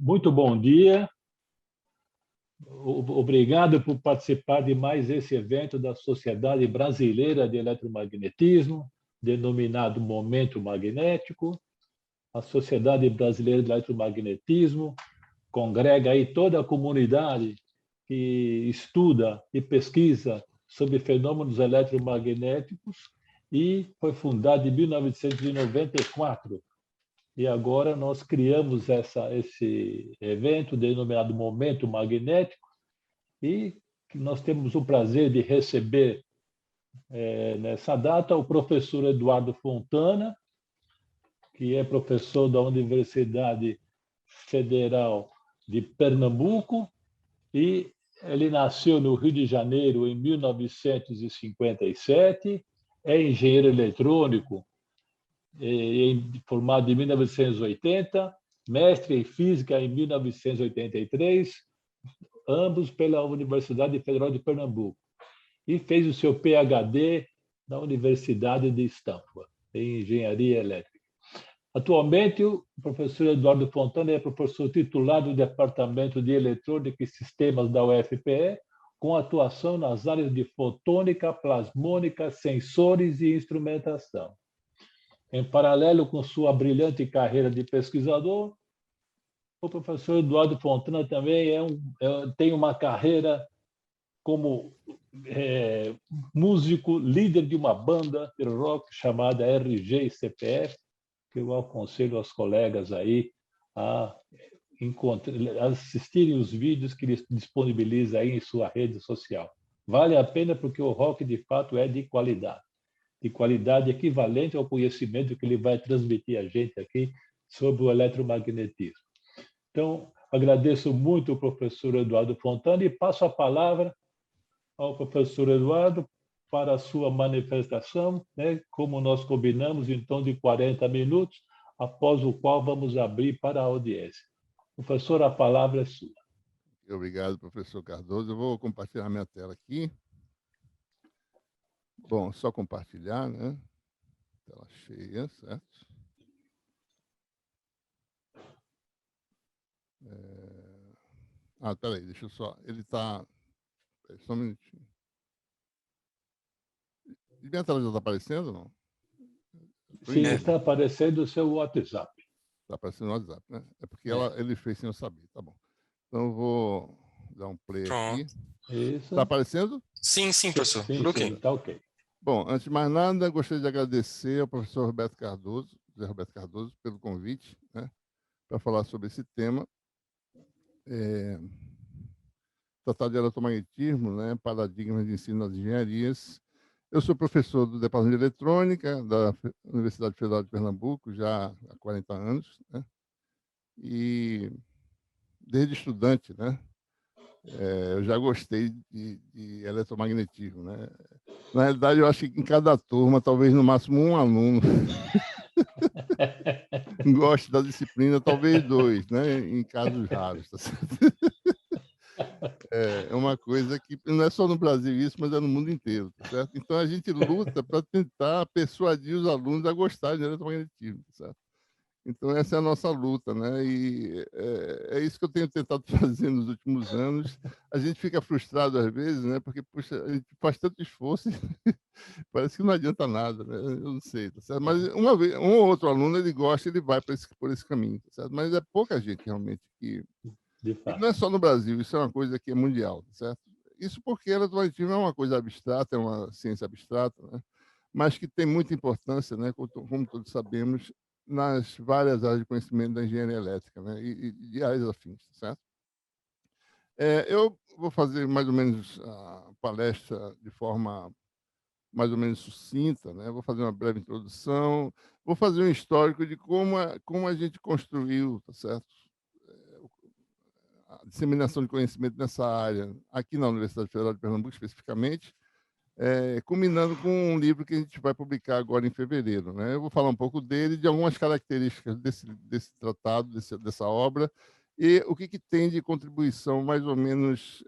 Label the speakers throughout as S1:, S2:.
S1: Muito bom dia. Obrigado por participar de mais esse evento da Sociedade Brasileira de Eletromagnetismo, denominado Momento Magnético. A Sociedade Brasileira de Eletromagnetismo congrega aí toda a comunidade que estuda e pesquisa sobre fenômenos eletromagnéticos e foi fundada em 1994. E agora nós criamos esse evento denominado Momento Magnético e nós temos o prazer de receber nessa data o professor Eduardo Fontana, que é professor da Universidade Federal de Pernambuco e ele nasceu no Rio de Janeiro em 1957, é engenheiro eletrônico, formado em 1980, mestre em Física em 1983, ambos pela Universidade Federal de Pernambuco, e fez o seu PhD na Universidade de Stanford, em Engenharia Elétrica. Atualmente, o professor Eduardo Fontana é professor titular do Departamento de Eletrônica e Sistemas da UFPE, com atuação nas áreas de fotônica, plasmônica, sensores e instrumentação. Em paralelo com sua brilhante carreira de pesquisador, o professor Eduardo Fontana também tem uma carreira como músico, líder de uma banda de rock chamada RG-CPF, que eu aconselho aos colegas aí a assistirem os vídeos que ele disponibiliza aí em sua rede social. Vale a pena porque o rock, de fato, é de qualidade equivalente ao conhecimento que ele vai transmitir a gente aqui sobre o eletromagnetismo. Então, agradeço muito ao professor Eduardo Fontana e passo a palavra ao professor Eduardo para a sua manifestação, né, como nós combinamos, em tom de 40 minutos, após o qual vamos abrir para a audiência. Professor, a palavra é sua.
S2: Obrigado, professor Cardoso. Eu vou compartilhar minha tela aqui. Bom, só compartilhar, né? Tela cheia, certo? Peraí, deixa eu só... Ele está... Só um minutinho. Minha tela já está aparecendo ou não?
S1: Sim, está aparecendo o seu WhatsApp.
S2: Está aparecendo no WhatsApp, né? É porque ele fez sem eu saber, tá bom. Então, eu vou dar um play aqui. Está aparecendo?
S3: Sim, professor.
S1: Sim,
S3: Tudo ok.
S1: Está ok.
S2: Bom, antes de mais nada, gostaria de agradecer ao professor Roberto Cardoso, José Roberto Cardoso, pelo convite, né, para falar sobre esse tema. Tratado de eletromagnetismo, né, paradigmas de ensino das engenharias. Eu sou professor do Departamento de Eletrônica da Universidade Federal de Pernambuco já há 40 anos, né, e desde estudante, né, eu já gostei de eletromagnetismo, né. Na realidade, eu acho que em cada turma, talvez no máximo um aluno goste da disciplina, talvez dois, né, em casos raros. Tá certo? É uma coisa que não é só no Brasil isso, mas é no mundo inteiro, tá certo? Então, a gente luta para tentar persuadir os alunos a gostarem de eletromagnetismo, tá certo? Então, essa é a nossa luta, né? E é isso que eu tenho tentado fazer nos últimos anos. A gente fica frustrado às vezes, né? Porque, puxa, a gente faz tanto esforço e parece que não adianta nada, né? Eu não sei, tá certo? Mas uma vez, um ou outro aluno, ele gosta, ele vai por esse caminho, tá certo? Mas é pouca gente realmente que... E não é só no Brasil, isso é uma coisa que é mundial, tá certo? Isso porque o eletromagnetismo é uma coisa abstrata, é uma ciência abstrata, né? Mas que tem muita importância, né? Como todos sabemos, nas várias áreas de conhecimento da engenharia elétrica, né? E de áreas afins, certo? Eu vou fazer mais ou menos a palestra de forma mais ou menos sucinta, né? Vou fazer uma breve introdução, vou fazer um histórico de como a gente construiu, tá certo? A disseminação de conhecimento nessa área, aqui na Universidade Federal de Pernambuco, especificamente, culminando com um livro que a gente vai publicar agora em fevereiro, né? Eu vou falar um pouco dele, de algumas características desse tratado, dessa obra, e o que tem de contribuição mais ou menos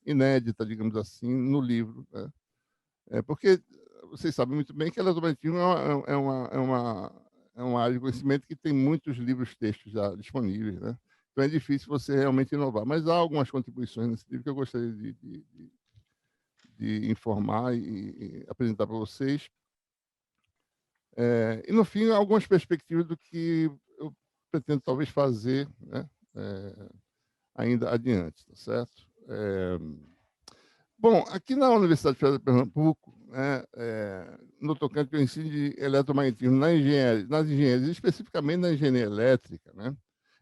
S2: inédita, digamos assim, no livro, né? Porque vocês sabem muito bem que a eletromagnetismo uma área de conhecimento que tem muitos livros textos já disponíveis, né? Então é difícil você realmente inovar. Mas há algumas contribuições nesse livro que eu gostaria de informar e apresentar para vocês. E, no fim, algumas perspectivas do que eu pretendo talvez fazer, né? Ainda adiante, tá certo? Bom, aqui na Universidade Federal de Pernambuco, né, no tocante ao ensino de eletromagnetismo nas engenharias, especificamente na engenharia elétrica, né?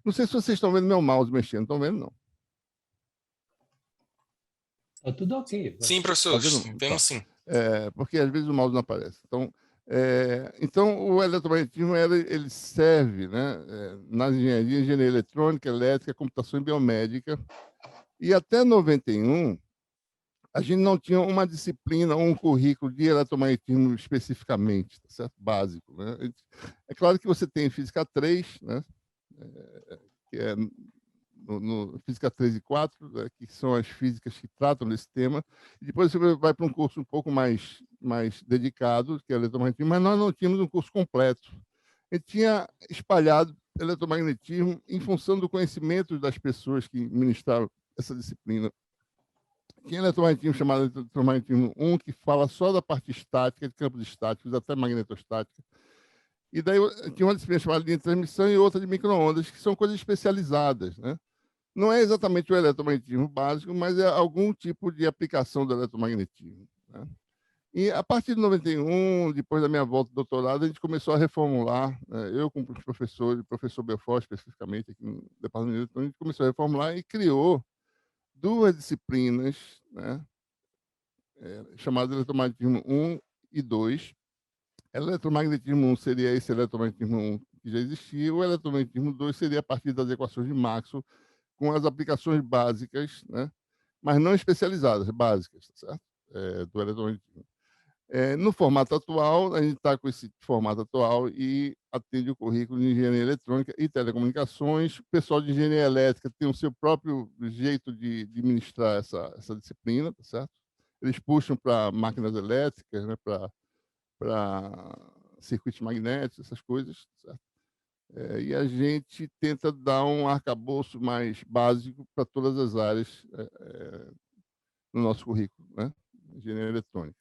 S2: Não sei se vocês estão vendo meu mouse mexendo, estão vendo, não?
S1: Tá tudo ok.
S3: Sim, professor, vemos sim.
S2: Porque às vezes o mouse não aparece. Então o eletromagnetismo ele serve, né, nas engenharias, engenharia eletrônica, elétrica, computação e biomédica. E até 91, a gente não tinha uma disciplina ou um currículo de eletromagnetismo especificamente, tá certo? Básico, né? É claro que você tem física 3, né? Que é no Física 3 e 4, né, que são as físicas que tratam desse tema, e depois você vai para um curso um pouco mais dedicado, que é eletromagnetismo, mas nós não tínhamos um curso completo. A gente tinha espalhado eletromagnetismo em função do conhecimento das pessoas que ministravam essa disciplina. Tinha eletromagnetismo chamado eletromagnetismo 1, que fala só da parte estática, de campos estáticos, até magnetostática. E daí tinha uma disciplina chamada de transmissão e outra de micro-ondas, que são coisas especializadas, né? Não é exatamente o eletromagnetismo básico, mas é algum tipo de aplicação do eletromagnetismo, né? E a partir de 91, depois da minha volta do doutorado, a gente começou a reformular, né? Eu com os professores, o professor Belfort especificamente, aqui no departamento de eletrônica, a gente começou a reformular e criou duas disciplinas, né? Chamadas eletromagnetismo 1 e 2. Eletromagnetismo 1 seria esse eletromagnetismo 1 que já existia, o eletromagnetismo 2 seria a partir das equações de Maxwell, com as aplicações básicas, né? Mas não especializadas, básicas, tá certo? Do eletromagnetismo. No formato atual, a gente está com esse formato atual e atende o currículo de engenharia eletrônica e telecomunicações. O pessoal de engenharia elétrica tem o seu próprio jeito de ministrar essa disciplina, tá certo? Eles puxam para máquinas elétricas, né? Para circuitos magnéticos, essas coisas, tá certo? E a gente tenta dar um arcabouço mais básico para todas as áreas no nosso currículo, né? Engenharia eletrônica.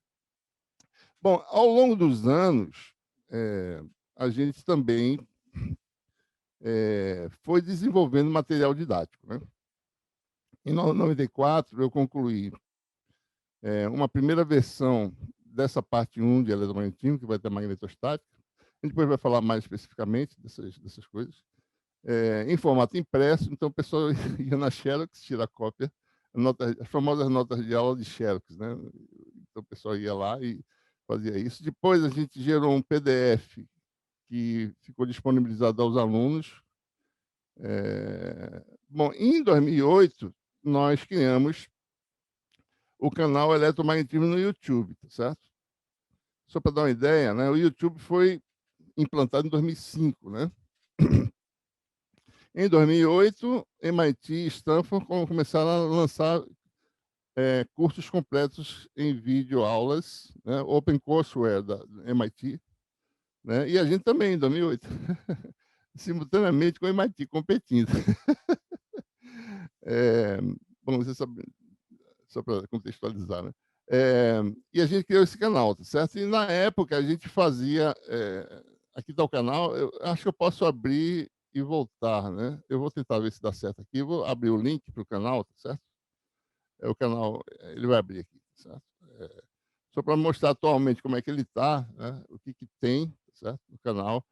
S2: Bom, ao longo dos anos, a gente também foi desenvolvendo material didático, né? Em 94, eu concluí uma primeira versão dessa parte 1 de eletromagnetismo, que vai ter magnetostática. A gente depois vai falar mais especificamente dessas coisas. Em formato impresso, então o pessoal ia na Xerox tirar cópia, as famosas notas de aula de Xerox, né? Então o pessoal ia lá e fazia isso. Depois a gente gerou um PDF que ficou disponibilizado aos alunos. Bom, em 2008, nós criamos o canal Eletromagnetismo no YouTube, tá certo? Só para dar uma ideia, né? O YouTube foi implantado em 2005, né? Em 2008, MIT e Stanford começaram a lançar cursos completos em videoaulas, né? OpenCourseWare da MIT, né? E a gente também, em 2008, simultaneamente com o MIT competindo. Bom, você sabe, só para contextualizar, né? E a gente criou esse canal, tá certo? E na época a gente fazia... aqui está o canal, eu acho que eu posso abrir e voltar, né? Eu vou tentar ver se dá certo aqui. Eu vou abrir o link para o canal, tá certo? O canal, ele vai abrir aqui, tá certo? Só para mostrar atualmente como é que ele está, né? O que tem, tá certo? No canal.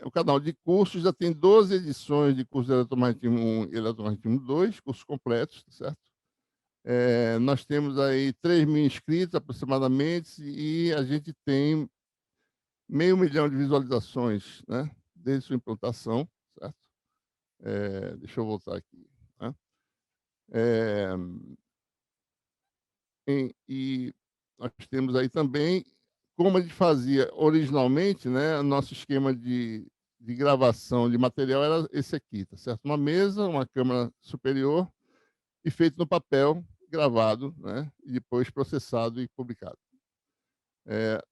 S2: O canal de cursos já tem 12 edições de curso de eletromagnetismo 1 e eletromagnetismo 2, cursos completos, tá certo? Nós temos aí 3.000 inscritos aproximadamente e a gente tem 500.000 de visualizações, né? Desde sua implantação, certo? Deixa eu voltar aqui, né? E nós temos aí também como a gente fazia originalmente, né? Nosso esquema de gravação de material era esse aqui, tá certo? Uma mesa, uma câmera superior e feito no papel, gravado, né? E depois processado e publicado.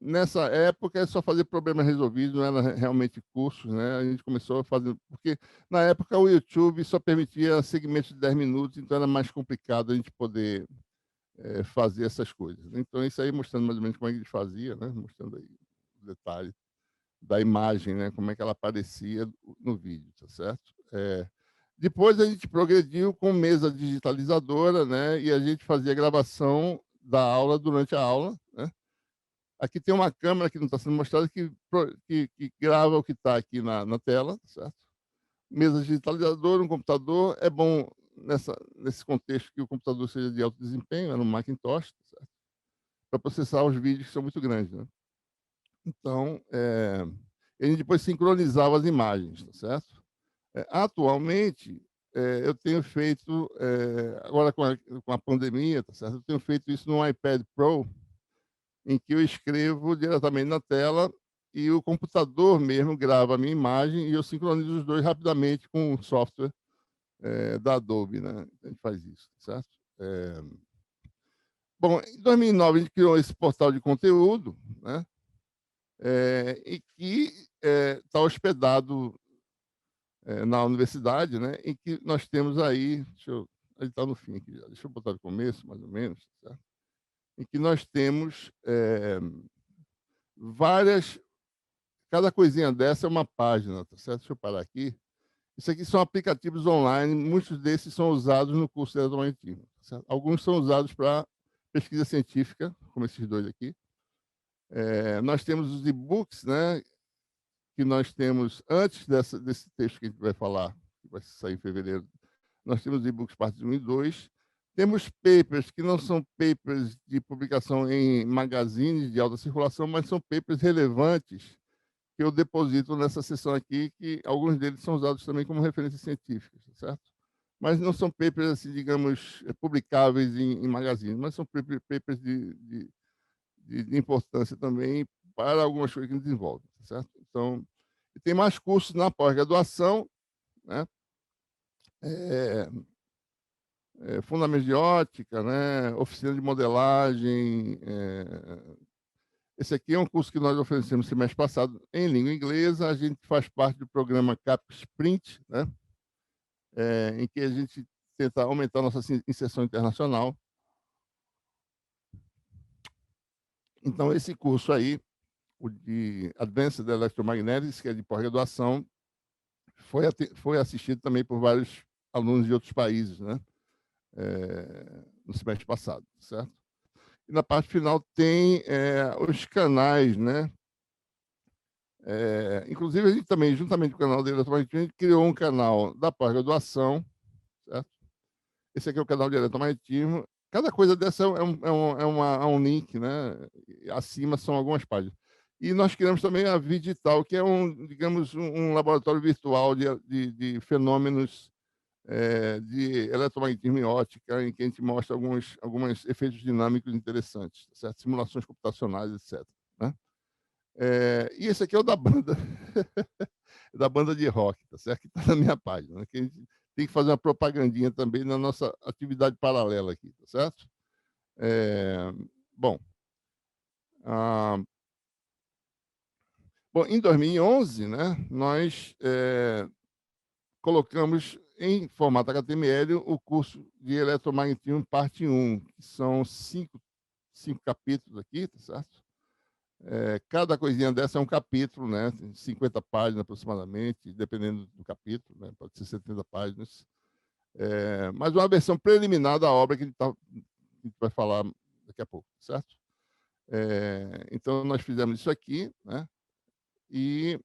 S2: Nessa época, é só fazer problemas resolvidos, não era realmente cursos, né? A gente começou a fazer... Porque, na época, o YouTube só permitia segmentos de 10 minutos, então era mais complicado a gente poder fazer essas coisas. Então, isso aí mostrando mais ou menos como é que a gente fazia, né? Mostrando aí o detalhe da imagem, né? Como é que ela aparecia no vídeo, tá certo? Depois a gente progrediu com mesa digitalizadora, né? E a gente fazia gravação da aula durante a aula, né? Aqui tem uma câmera que não está sendo mostrada que grava o que está aqui na tela, certo? Mesa digitalizadora, um computador. É bom nesse contexto que o computador seja de alto desempenho, era um Macintosh, certo? Para processar os vídeos que são muito grandes, né? Então, a gente depois sincronizava as imagens, tá certo? Atualmente, eu tenho feito, agora com a pandemia, tá certo? Eu tenho feito isso no iPad Pro, em que eu escrevo diretamente na tela e o computador mesmo grava a minha imagem e eu sincronizo os dois rapidamente com o software da Adobe, né? A gente faz isso, certo? Bom, em 2009 a gente criou esse portal de conteúdo, né? E que está hospedado na universidade, né? Em que nós temos aí, ele está no fim aqui, deixa eu botar no começo, mais ou menos, certo? Em que nós temos várias... Cada coisinha dessa é uma página, tá certo? Deixa eu parar aqui. Isso aqui são aplicativos online, muitos desses são usados no curso de eletromagnetismo. Certo? Alguns são usados para pesquisa científica, como esses dois aqui. Nós temos os e-books, né, que nós temos antes desse texto que a gente vai falar, que vai sair em fevereiro. Nós temos e-books parte 1 e 2. Temos papers que não são papers de publicação em magazines de alta circulação, mas são papers relevantes que eu deposito nessa seção aqui, que alguns deles são usados também como referências científicas, certo? Mas não são papers, assim, digamos, publicáveis em magazines, mas são papers de importância também para algumas coisas que a gente desenvolve, certo? Então, tem mais cursos na pós-graduação, né? Fundamentos de ótica, né? Oficina de modelagem. Esse aqui é um curso que nós oferecemos no semestre passado em língua inglesa. A gente faz parte do programa CAP Sprint, né? Em que a gente tenta aumentar a nossa inserção internacional. Então, esse curso aí, o de Advanced Electromagnetics, que é de pós-graduação, foi assistido também por vários alunos de outros países, né? No semestre passado, certo? E na parte final tem os canais, né? Inclusive, a gente também, juntamente com o canal da Eletromagnetismo, a gente criou um canal da pós-graduação, certo? Esse aqui é o canal de Eletromagnetismo. Cada coisa dessa é um link, né? Acima são algumas páginas. E nós criamos também a Vidital, que é digamos, um laboratório virtual de fenômenos de eletromagnetismo e ótica, em que a gente mostra alguns efeitos dinâmicos interessantes, certo? Simulações computacionais, etc. Né? E esse aqui é o da banda, da banda de rock, tá certo? Que está na minha página, né? Que a gente tem que fazer uma propagandinha também na nossa atividade paralela aqui, tá certo? Bom, em 2011, né, nós colocamos em formato HTML o curso de eletromagnetismo parte 1, que são cinco capítulos aqui, tá certo? Cada coisinha dessa é um capítulo, né? Tem 50 páginas aproximadamente, dependendo do capítulo, né? Pode ser 70 páginas. Mas uma versão preliminar da obra que a gente vai falar daqui a pouco, certo? Então, nós fizemos isso aqui, né? E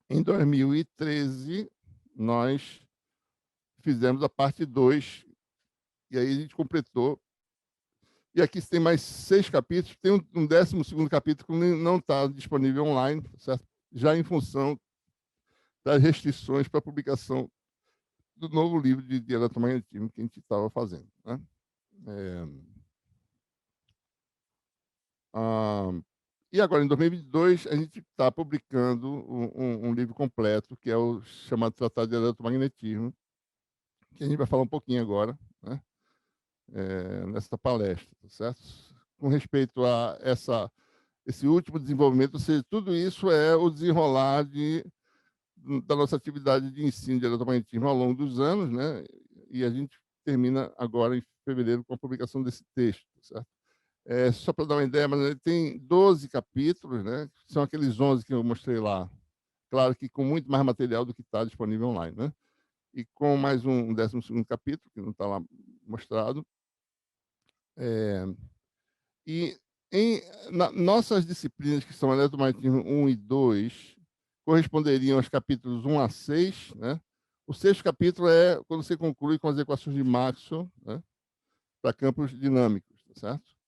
S2: em 2013, nós fizemos a parte 2, e aí a gente completou. E aqui tem mais 6 capítulos, tem um 12º capítulo que não está disponível online, certo? Já em função das restrições para a publicação do novo livro de eletromagnetismo que a gente estava fazendo. Né? E agora, em 2022, a gente está publicando um livro completo, que é o chamado Tratado de Eletromagnetismo, que a gente vai falar um pouquinho agora, né? Nessa palestra, tá certo? Com respeito a esse último desenvolvimento, ou seja, tudo isso é o desenrolar da nossa atividade de ensino de eletromagnetismo ao longo dos anos, né? E a gente termina agora em fevereiro com a publicação desse texto, certo? Só para dar uma ideia, mas ele tem 12 capítulos, né? São aqueles 11 que eu mostrei lá. Claro que com muito mais material do que está disponível online, né? E com mais um 12º capítulo, que não está lá mostrado. E nossas disciplinas, que são eletromagnetismo 1 e 2, corresponderiam aos capítulos 1 a 6, né? O 6º capítulo é quando você conclui com as equações de Maxwell, né? Para campos dinâmicos, tá certo?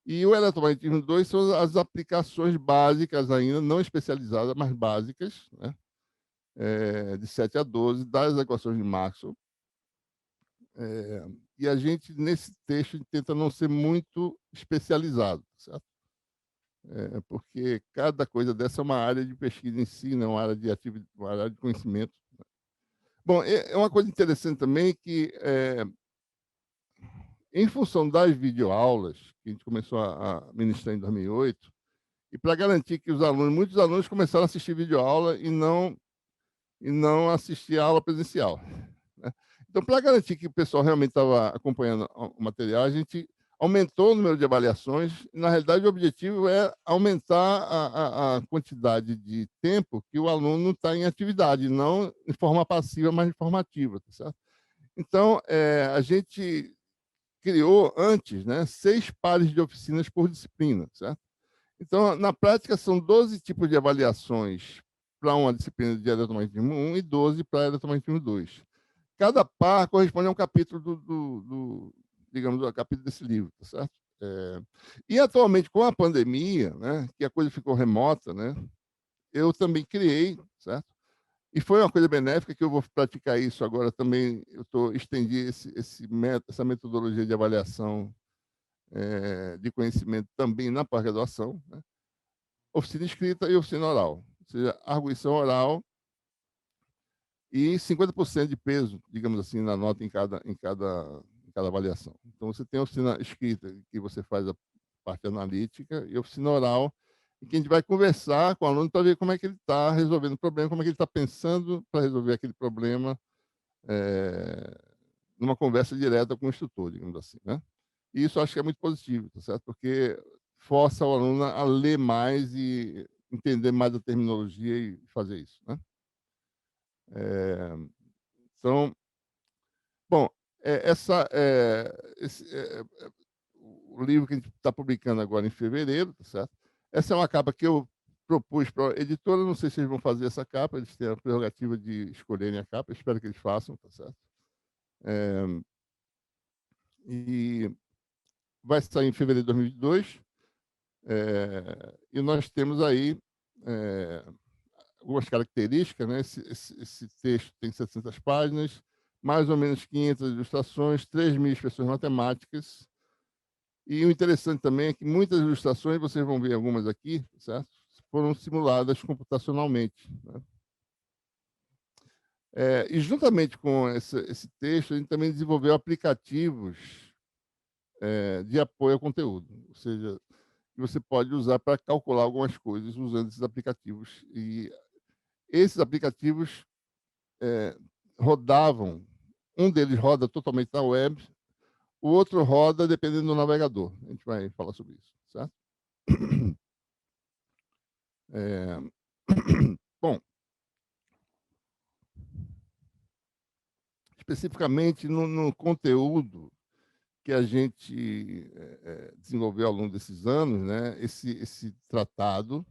S2: E o eletromagnetismo 2 são as aplicações básicas ainda, não especializadas, mas básicas, né? De 7 a 12, das equações de Maxwell. E a gente, nesse texto, tenta não ser muito especializado, certo? Porque cada coisa dessa é uma área de pesquisa em si, não uma área de atividade, uma área de conhecimento. Bom, é uma coisa interessante também que, em função das videoaulas, que a gente começou a ministrar em 2008, e para garantir que muitos alunos começaram a assistir videoaula e não assistir a aula presencial, né? Então, para garantir que o pessoal realmente estava acompanhando o material, a gente aumentou o número de avaliações. Na realidade, o objetivo é aumentar a quantidade de tempo que o aluno está em atividade, não de forma passiva, mas de forma ativa, tá certo? Então, a gente criou antes, né, 6 pares de oficinas por disciplina, certo? Então, na prática, são 12 tipos de avaliações para uma disciplina de eletromagnetismo 1 e 12 para eletromagnetismo 2. Cada par corresponde a um capítulo digamos, do capítulo desse livro, tá certo? E atualmente, com a pandemia, né, que a coisa ficou remota, né, eu também criei, certo? E foi uma coisa benéfica que eu vou praticar isso agora também. Eu estendi essa metodologia de avaliação de conhecimento também na pós-graduação, né? Oficina escrita e oficina oral, ou seja, arguição oral e 50% de peso, digamos assim, na nota em cada avaliação. Então, você tem a oficina escrita, que você faz a parte analítica, e a oficina oral, em que a gente vai conversar com o aluno para ver como é que ele está resolvendo o problema, como é que ele está pensando para resolver aquele problema, numa conversa direta com o instrutor, digamos assim, né? E isso eu acho que é muito positivo, tá certo? Porque força o aluno a ler mais e entender mais a terminologia e fazer isso, né? Então, bom, o livro que a gente está publicando agora em fevereiro, tá certo? Essa é uma capa que eu propus para a editora, não sei se eles vão fazer essa capa, eles têm a prerrogativa de escolherem a capa, espero que eles façam, tá certo? E vai sair em fevereiro de 2022, e nós temos aí algumas características, né? Esse texto tem 700 páginas, mais ou menos 500 ilustrações, 3.000 expressões matemáticas. E o interessante também é que muitas ilustrações, vocês vão ver algumas aqui, certo? Foram simuladas computacionalmente, né? E juntamente com esse texto, a gente também desenvolveu aplicativos de apoio ao conteúdo, ou seja, que você pode usar para calcular algumas coisas usando esses aplicativos. E esses aplicativos rodavam, um deles roda totalmente na web, o outro roda dependendo do navegador. A gente vai falar sobre isso, certo? Bom, especificamente no conteúdo que a gente desenvolveu ao longo desses anos, né? Esse tratado,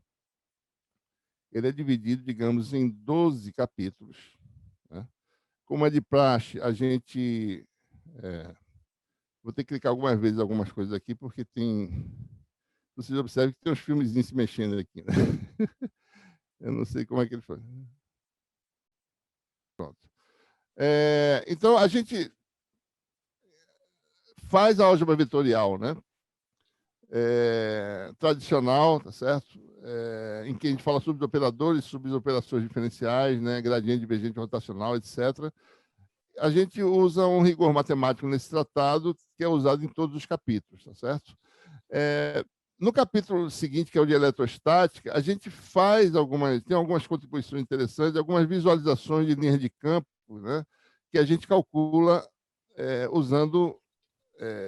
S2: ele é dividido, digamos, em 12 capítulos, né? Como é de praxe, a gente... vou ter que clicar algumas vezes algumas coisas aqui, porque tem... Vocês observam que tem uns filmezinhos se mexendo aqui, né? Eu não sei como é que ele faz. Pronto. Então, a gente faz a álgebra vetorial, né? Tradicional, tá certo? Em que a gente fala sobre operadores, sobre operações diferenciais, né? Gradiente, divergente, rotacional, etc. A gente usa um rigor matemático nesse tratado que é usado em todos os capítulos, tá certo? No capítulo seguinte, que é o de eletrostática, a gente tem algumas contribuições interessantes, algumas visualizações de linhas de campo, né, que a gente calcula usando...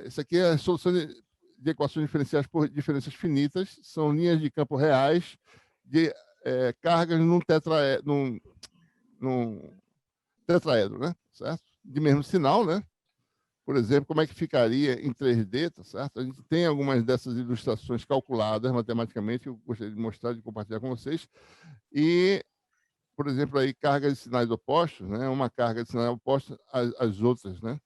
S2: isso aqui é a solução de equações diferenciais por diferenças finitas, são linhas de campo reais de cargas num tetraedro, né, certo? De mesmo sinal, né? Por exemplo, como é que ficaria em 3D, tá certo? A gente tem algumas dessas ilustrações calculadas matematicamente, que eu gostaria de mostrar, de compartilhar com vocês. E, por exemplo, aí cargas de sinais opostos, né? Uma carga de sinais opostos às outras, né?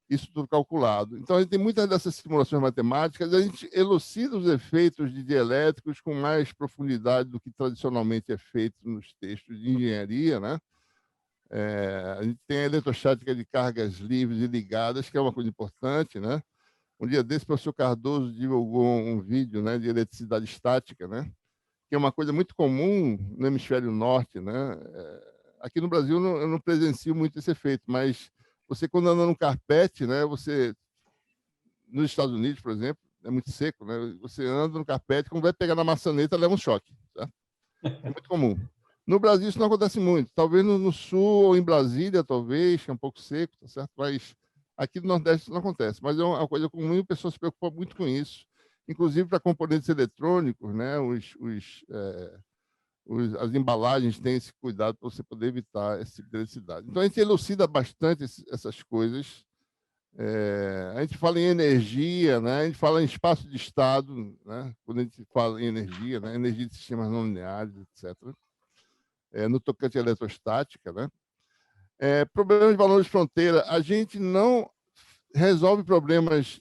S2: Isso tudo calculado. Então, a gente tem muitas dessas simulações matemáticas, a gente elucida os efeitos de dielétricos com mais profundidade do que tradicionalmente é feito nos textos de engenharia, né? A gente tem a eletrostática de cargas livres e ligadas, que é uma coisa importante, né? Um dia desse, o professor Cardoso divulgou um vídeo, né, de eletricidade estática, né? Que é uma coisa muito comum no hemisfério norte, né? Aqui no Brasil eu não presencio muito esse efeito, mas você, quando anda no carpete, né? Nos Estados Unidos, por exemplo, é muito seco, né? Você anda no carpete, quando vai pegar na maçaneta, leva um choque, tá? É muito comum. No Brasil isso não acontece muito. Talvez no sul ou em Brasília, talvez, que é um pouco seco, tá certo? Mas aqui no Nordeste isso não acontece. Mas é uma coisa comum e o pessoal se preocupa muito com isso. Inclusive para componentes eletrônicos, né? As embalagens têm esse cuidado para você poder evitar esse tipo de eletricidade. Então a gente elucida bastante essas coisas. A gente fala em energia, né? A gente fala em espaço de estado, né? Quando a gente fala em energia, né? Energia de sistemas não lineares, etc. No tocante à eletrostática, né? Problemas de valores de fronteira, a gente não resolve problemas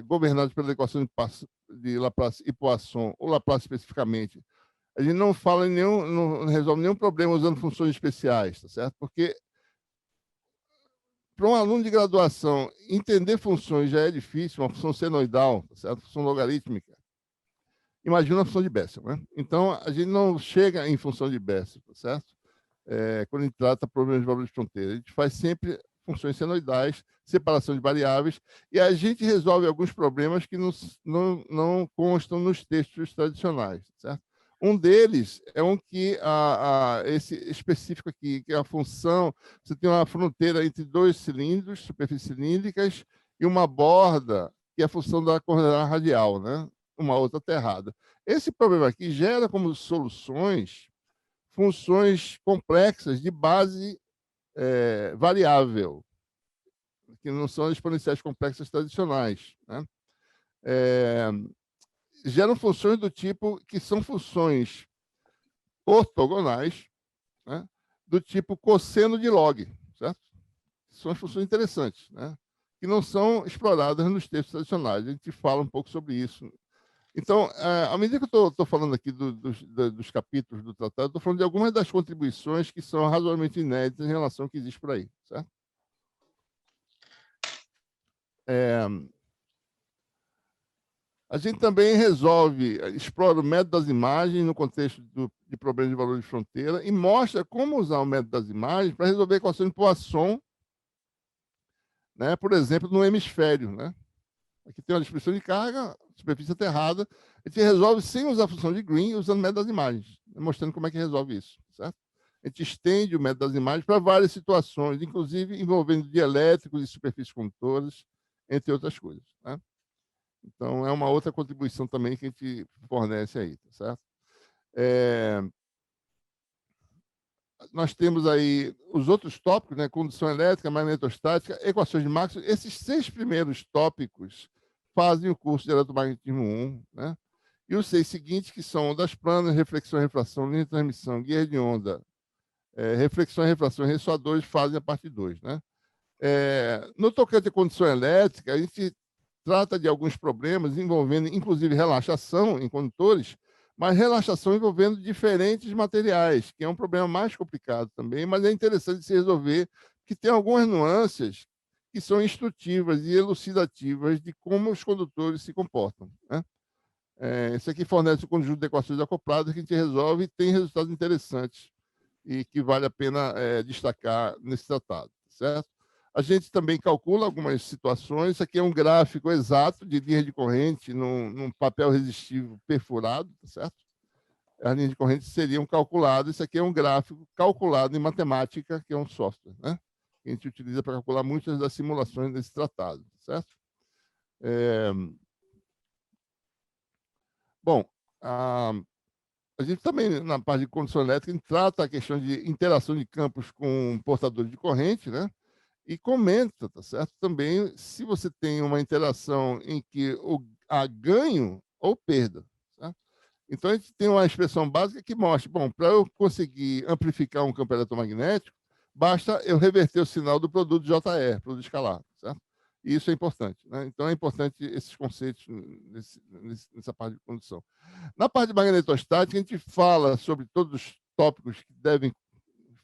S2: governados pela equação de Laplace e Poisson, ou Laplace especificamente. A gente não não resolve nenhum problema usando funções especiais, tá certo? Porque para um aluno de graduação entender funções já é difícil, uma função senoidal, tá certo? Função logarítmica. Imagina uma função de Bessel, né? Então, a gente não chega em função de Bessel, tá certo? Quando a gente trata problemas de valores de fronteira. A gente faz sempre funções senoidais, separação de variáveis, e a gente resolve alguns problemas que não constam nos textos tradicionais, certo? Um deles é um que, esse específico aqui, que é a função, você tem uma fronteira entre dois cilindros, superfícies cilíndricas, e uma borda, que é a função da coordenada radial, né? Uma outra aterrada. Esse problema aqui gera como soluções funções complexas de base variável, que não são exponenciais complexas tradicionais, né? Geram funções do tipo que são funções ortogonais, né? Do tipo cosseno de log, certo? São funções interessantes, né? Que não são exploradas nos textos tradicionais. A gente fala um pouco sobre isso. Então, à medida que eu estou falando aqui dos capítulos do tratado, estou falando de algumas das contribuições que são razoavelmente inéditas em relação ao que existe por aí, certo? A gente também explora o método das imagens no contexto de problemas de valor de fronteira e mostra como usar o método das imagens para resolver equações de Poisson, né? Por exemplo, no hemisfério, né? Aqui tem uma distribuição de carga, superfície aterrada. A gente resolve sem usar a função de Green, usando o método das imagens, mostrando como é que resolve isso, certo? A gente estende o método das imagens para várias situações, inclusive envolvendo dielétricos e superfícies condutoras, entre outras coisas, né? Então, é uma outra contribuição também que a gente fornece aí, tá certo? Nós temos aí os outros tópicos, né? Condução elétrica, magnetostática, equações de Maxwell. Esses 6 primeiros tópicos fazem o curso de eletromagnetismo 1, né? E os 6 seguintes, que são ondas planas, reflexão e refração, linha de transmissão, guia de onda, reflexão e refração e ressoadores, fazem a parte 2, né? No tocante à condução elétrica, a gente trata de alguns problemas envolvendo, inclusive, relaxação em condutores, mas relaxação envolvendo diferentes materiais, que é um problema mais complicado também, mas é interessante se resolver, porque tem algumas nuances que são instrutivas e elucidativas de como os condutores se comportam, né? Isso aqui fornece um conjunto de equações acopladas que a gente resolve e tem resultados interessantes e que vale a pena destacar nesse tratado, certo? A gente também calcula algumas situações. Isso aqui é um gráfico exato de linha de corrente num papel resistivo perfurado, tá certo? As linhas de corrente seriam calculadas. Isso aqui é um gráfico calculado em matemática, que é um software, né? Que a gente utiliza para calcular muitas das simulações desse tratado, tá certo? Bom, a gente também, na parte de condução elétrica, a gente trata a questão de interação de campos com portadores de corrente, né? E comenta, tá certo? Também se você tem uma interação em que há ganho ou perda. Tá? Então, a gente tem uma expressão básica que mostra, bom, para eu conseguir amplificar um campo eletromagnético, basta eu reverter o sinal do produto JR, produto escalar, certo? E isso é importante, né? Então, é importante esses conceitos nessa parte de condução. Na parte de magnetostática, a gente fala sobre todos os tópicos que devem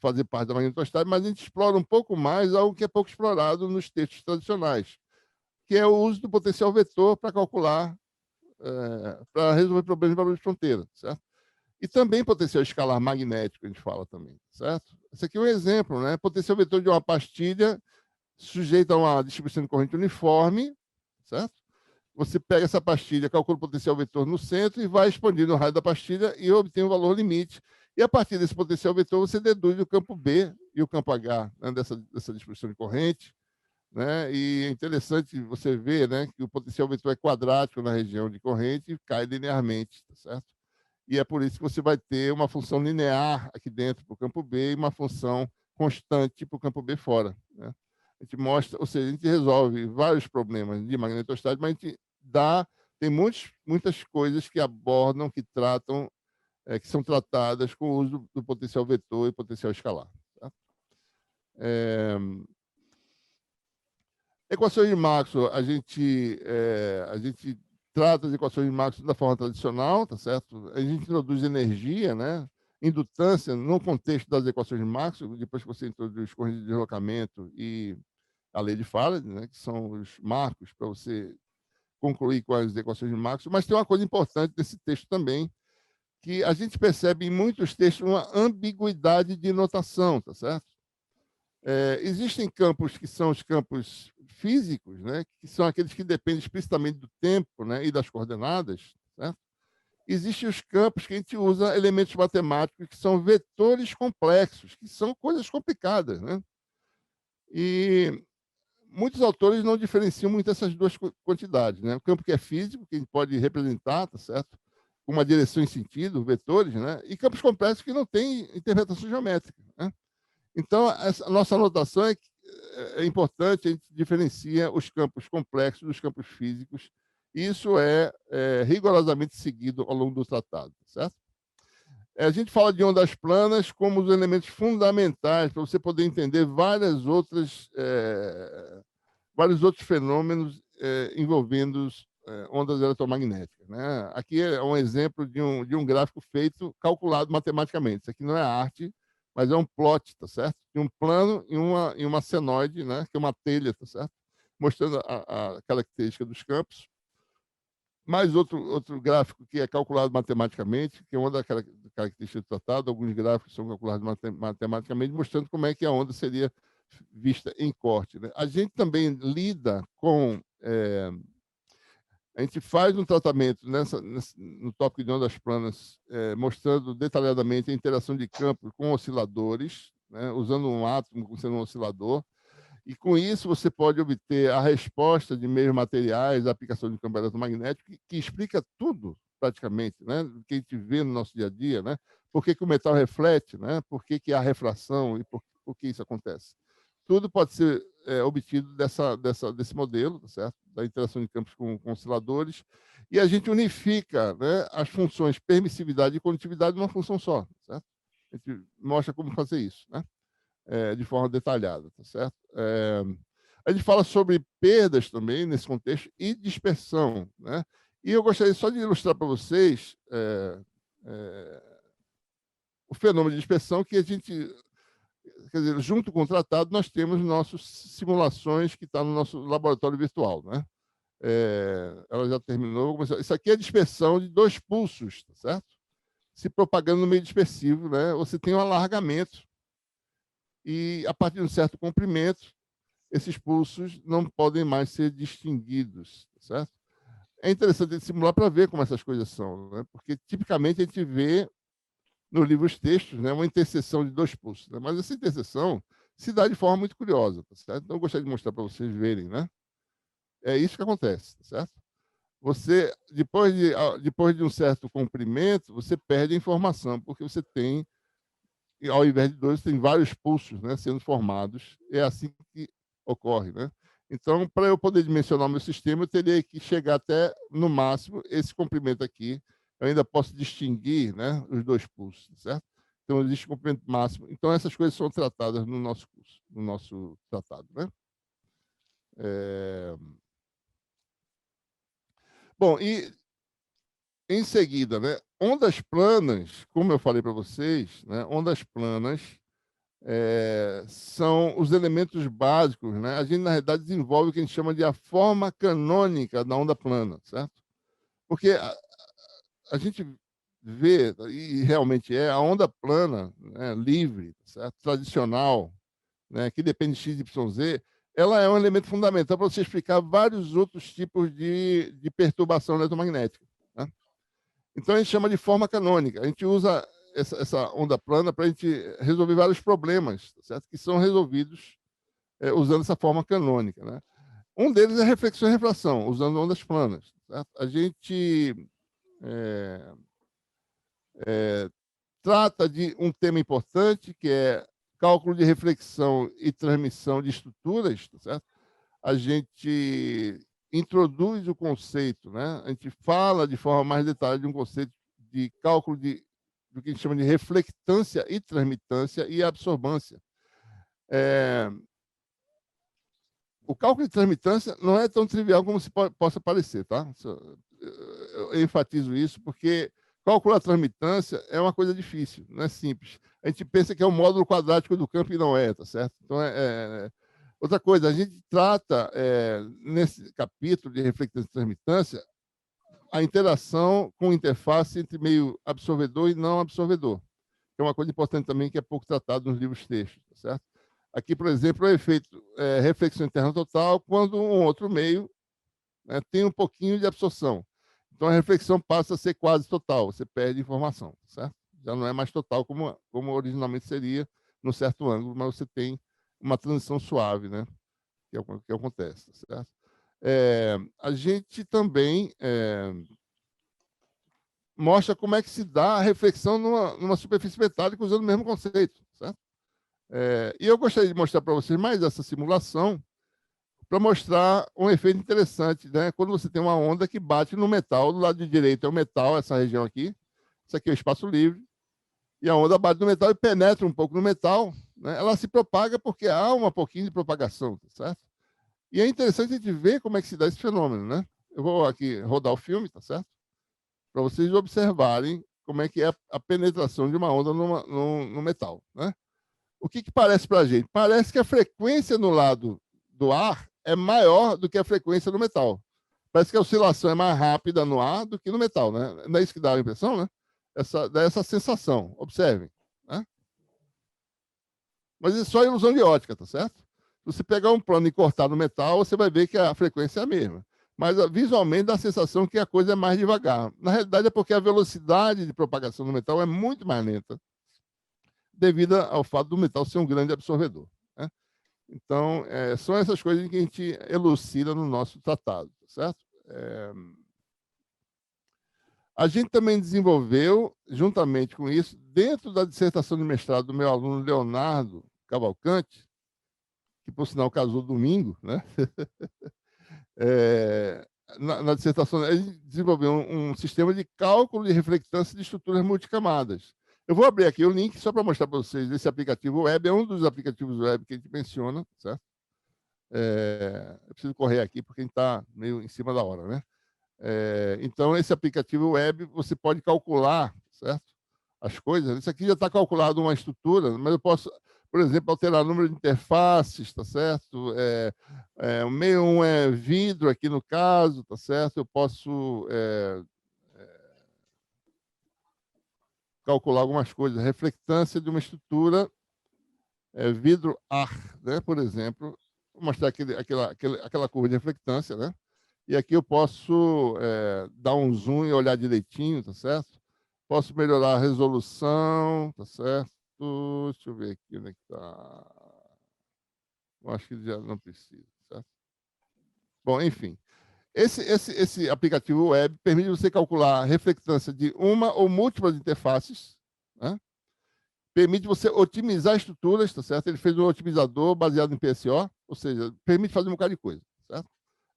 S2: fazer parte da magnetostática, mas a gente explora um pouco mais algo que é pouco explorado nos textos tradicionais, que é o uso do potencial vetor para calcular, para resolver problemas de valor de fronteira, certo? E também potencial escalar magnético, a gente fala também, certo? Esse aqui é um exemplo, né? Potencial vetor de uma pastilha sujeita a uma distribuição de corrente uniforme, certo? Você pega essa pastilha, calcula o potencial vetor no centro e vai expandindo o raio da pastilha e obtém o valor limite. E a partir desse potencial vetor, você deduz o campo B e o campo H, né, dessa distribuição de corrente. Né? E é interessante você ver, né, que o potencial vetor é quadrático na região de corrente e cai linearmente, tá certo? E é por isso que você vai ter uma função linear aqui dentro para o campo B e uma função constante para o campo B fora. Né? A gente mostra, ou seja, a gente resolve vários problemas de magnetostática, mas a gente tem muitas coisas que abordam, que tratam, que são tratadas com o uso do potencial vetor e potencial escalar. Tá? Equações de Maxwell, a gente trata as equações de Maxwell da forma tradicional, tá certo? A gente introduz energia, né? Indutância no contexto das equações de Maxwell, depois que você introduz corrente de deslocamento e a lei de Faraday, né? Que são os marcos para você concluir com as equações de Maxwell, mas tem uma coisa importante nesse texto também, que a gente percebe em muitos textos uma ambiguidade de notação, tá certo? Existem campos que são os campos físicos, né, que são aqueles que dependem explicitamente do tempo, né, e das coordenadas, certo? Existem os campos que a gente usa elementos matemáticos que são vetores complexos, que são coisas complicadas, né? E muitos autores não diferenciam muito essas duas quantidades, né? O campo que é físico, que a gente pode representar, tá certo? Com uma direção em sentido, vetores, né? E campos complexos que não têm interpretação geométrica, né? Então, a nossa anotação é importante, a gente diferencia os campos complexos dos campos físicos. Isso é rigorosamente seguido ao longo do tratado, certo? A gente fala de ondas planas como os elementos fundamentais para você poder entender vários outros fenômenos envolvendo ondas eletromagnéticas. Né? Aqui é um exemplo de um gráfico feito, calculado matematicamente. Isso aqui não é arte, mas é um plot, tá certo? De um plano e uma senoide, né? Que é uma telha, tá certo? Mostrando a característica dos campos. Mais outro gráfico que é calculado matematicamente, que é uma das características do tratado. Alguns gráficos são calculados matematicamente, mostrando como é que a onda seria vista em corte. Né? A gente também lida com... a gente faz um tratamento no tópico de ondas planas, mostrando detalhadamente a interação de campo com osciladores, né, usando um átomo como sendo um oscilador, e com isso você pode obter a resposta de meios materiais, a aplicação de campo eletromagnético, que explica tudo, praticamente, né, que a gente vê no nosso dia a dia, né, por que o metal reflete, né, por que há refração e por que isso acontece. Tudo pode ser obtido desse modelo, tá certo? Da interação de campos com osciladores, e a gente unifica, né, as funções permissividade e condutividade numa função só, certo? A gente mostra como fazer isso, né? De forma detalhada, tá certo? A gente fala sobre perdas também nesse contexto e dispersão, né? E eu gostaria só de ilustrar para vocês o fenômeno de dispersão que a gente... Quer dizer, junto com o tratado, nós temos nossas simulações que estão no nosso laboratório virtual. Né? Ela já terminou. Isso aqui é a dispersão de dois pulsos, tá certo? Se propagando no meio dispersivo, né? Você tem um alargamento e, a partir de um certo comprimento, esses pulsos não podem mais ser distinguidos, certo? É interessante simular para ver como essas coisas são, né? Porque tipicamente a gente vê nos livros textos, né, uma interseção de dois pulsos, né? Mas essa interseção se dá de forma muito curiosa, tá certo? Então eu gostaria de mostrar para vocês verem, né? É isso que acontece, tá certo? Você, depois de um certo comprimento, você perde a informação, porque você tem, ao invés de dois, tem vários pulsos, né, sendo formados. É assim que ocorre, né? Então, para eu poder dimensionar o meu sistema, eu teria que chegar até, no máximo, esse comprimento aqui. Eu ainda posso distinguir, né, os dois pulsos, certo? Então, existe um comprimento máximo. Então, essas coisas são tratadas no nosso curso, no nosso tratado, né? Bom, e em seguida, né, ondas planas, como eu falei para vocês, né, ondas planas são os elementos básicos, né? A gente, na realidade, desenvolve o que a gente chama de a forma canônica da onda plana, certo? Porque a gente vê, e realmente é, a onda plana, né, livre, certo? Tradicional, né, que depende de x, y, z, ela é um elemento fundamental para você explicar vários outros tipos de perturbação eletromagnética, né? Então, a gente chama de forma canônica. A gente usa essa onda plana para a gente resolver vários problemas, certo? Que são resolvidos usando essa forma canônica, né? Um deles é reflexão e refração, usando ondas planas, certo? A gente trata de um tema importante, que é cálculo de reflexão e transmissão de estruturas, certo? A gente introduz o conceito, né? A gente fala de forma mais detalhada de um conceito de cálculo do que a gente chama de reflectância e transmitância e absorbância. O cálculo de transmitância não é tão trivial como se possa parecer, tá? Eu enfatizo isso porque calcular a transmitância é uma coisa difícil, não é simples. A gente pensa que é o módulo quadrático do campo e não é, tá certo? Então, outra coisa, a gente trata, nesse capítulo de reflectância e transmitância, a interação com interface entre meio absorvedor e não absorvedor, que é uma coisa importante também que é pouco tratado nos livros textos, tá certo? Aqui, por exemplo, é o efeito reflexão interna total quando um outro meio, né, tem um pouquinho de absorção. Então, a reflexão passa a ser quase total, você perde informação, certo? Já não é mais total como originalmente seria, num certo ângulo, mas você tem uma transição suave, né? Que é o que acontece, certo? A gente também mostra como é que se dá a reflexão numa superfície metálica usando o mesmo conceito, certo? E eu gostaria de mostrar para vocês mais essa simulação para mostrar um efeito interessante, né? Quando você tem uma onda que bate no metal, do lado direito é o metal, essa região aqui, isso aqui é o espaço livre, e a onda bate no metal e penetra um pouco no metal, né? Ela se propaga porque há um pouquinho de propagação, tá certo? E é interessante a gente ver como é que se dá esse fenômeno, né? Eu vou aqui rodar o filme, tá certo? Para vocês observarem como é que é a penetração de uma onda no metal, né? O que parece para a gente? Parece que a frequência no lado do ar é maior do que a frequência no metal. Parece que a oscilação é mais rápida no ar do que no metal, né? Não é isso que dá a impressão, né? Dá essa sensação. Observem, né? Mas isso é só ilusão de ótica, tá certo? Se você pegar um plano e cortar no metal, você vai ver que a frequência é a mesma. Mas visualmente dá a sensação que a coisa é mais devagar. Na realidade é porque a velocidade de propagação do metal é muito mais lenta, devido ao fato do metal ser um grande absorvedor, né? Então, são essas coisas que a gente elucida no nosso tratado, certo? A gente também desenvolveu, juntamente com isso, dentro da dissertação de mestrado do meu aluno Leonardo Cavalcante, que, por sinal, casou domingo, né? Na dissertação, a gente desenvolveu um sistema de cálculo de reflectância de estruturas multicamadas. Eu vou abrir aqui o link só para mostrar para vocês esse aplicativo web. É um dos aplicativos web que a gente menciona, certo? Eu preciso correr aqui porque a gente está meio em cima da hora, né? Então, esse aplicativo web, você pode calcular, certo? As coisas. Isso aqui já está calculado uma estrutura, mas eu posso, por exemplo, alterar o número de interfaces, tá certo? O meio 1 é vidro aqui no caso, tá certo? Eu posso calcular algumas coisas. Reflectância de uma estrutura vidro-ar, né? Por exemplo, Vou mostrar aquela curva de reflectância, né? E aqui eu posso dar um zoom e olhar direitinho, tá certo? Posso melhorar a resolução, tá certo? Deixa eu ver aqui onde é que está. Eu acho que já não precisa, certo? Bom, enfim. Esse aplicativo web permite você calcular a reflectância de uma ou múltiplas interfaces, né? Permite você otimizar estruturas, tá certo? Ele fez um otimizador baseado em PSO, ou seja, permite fazer um bocado de coisa, certo?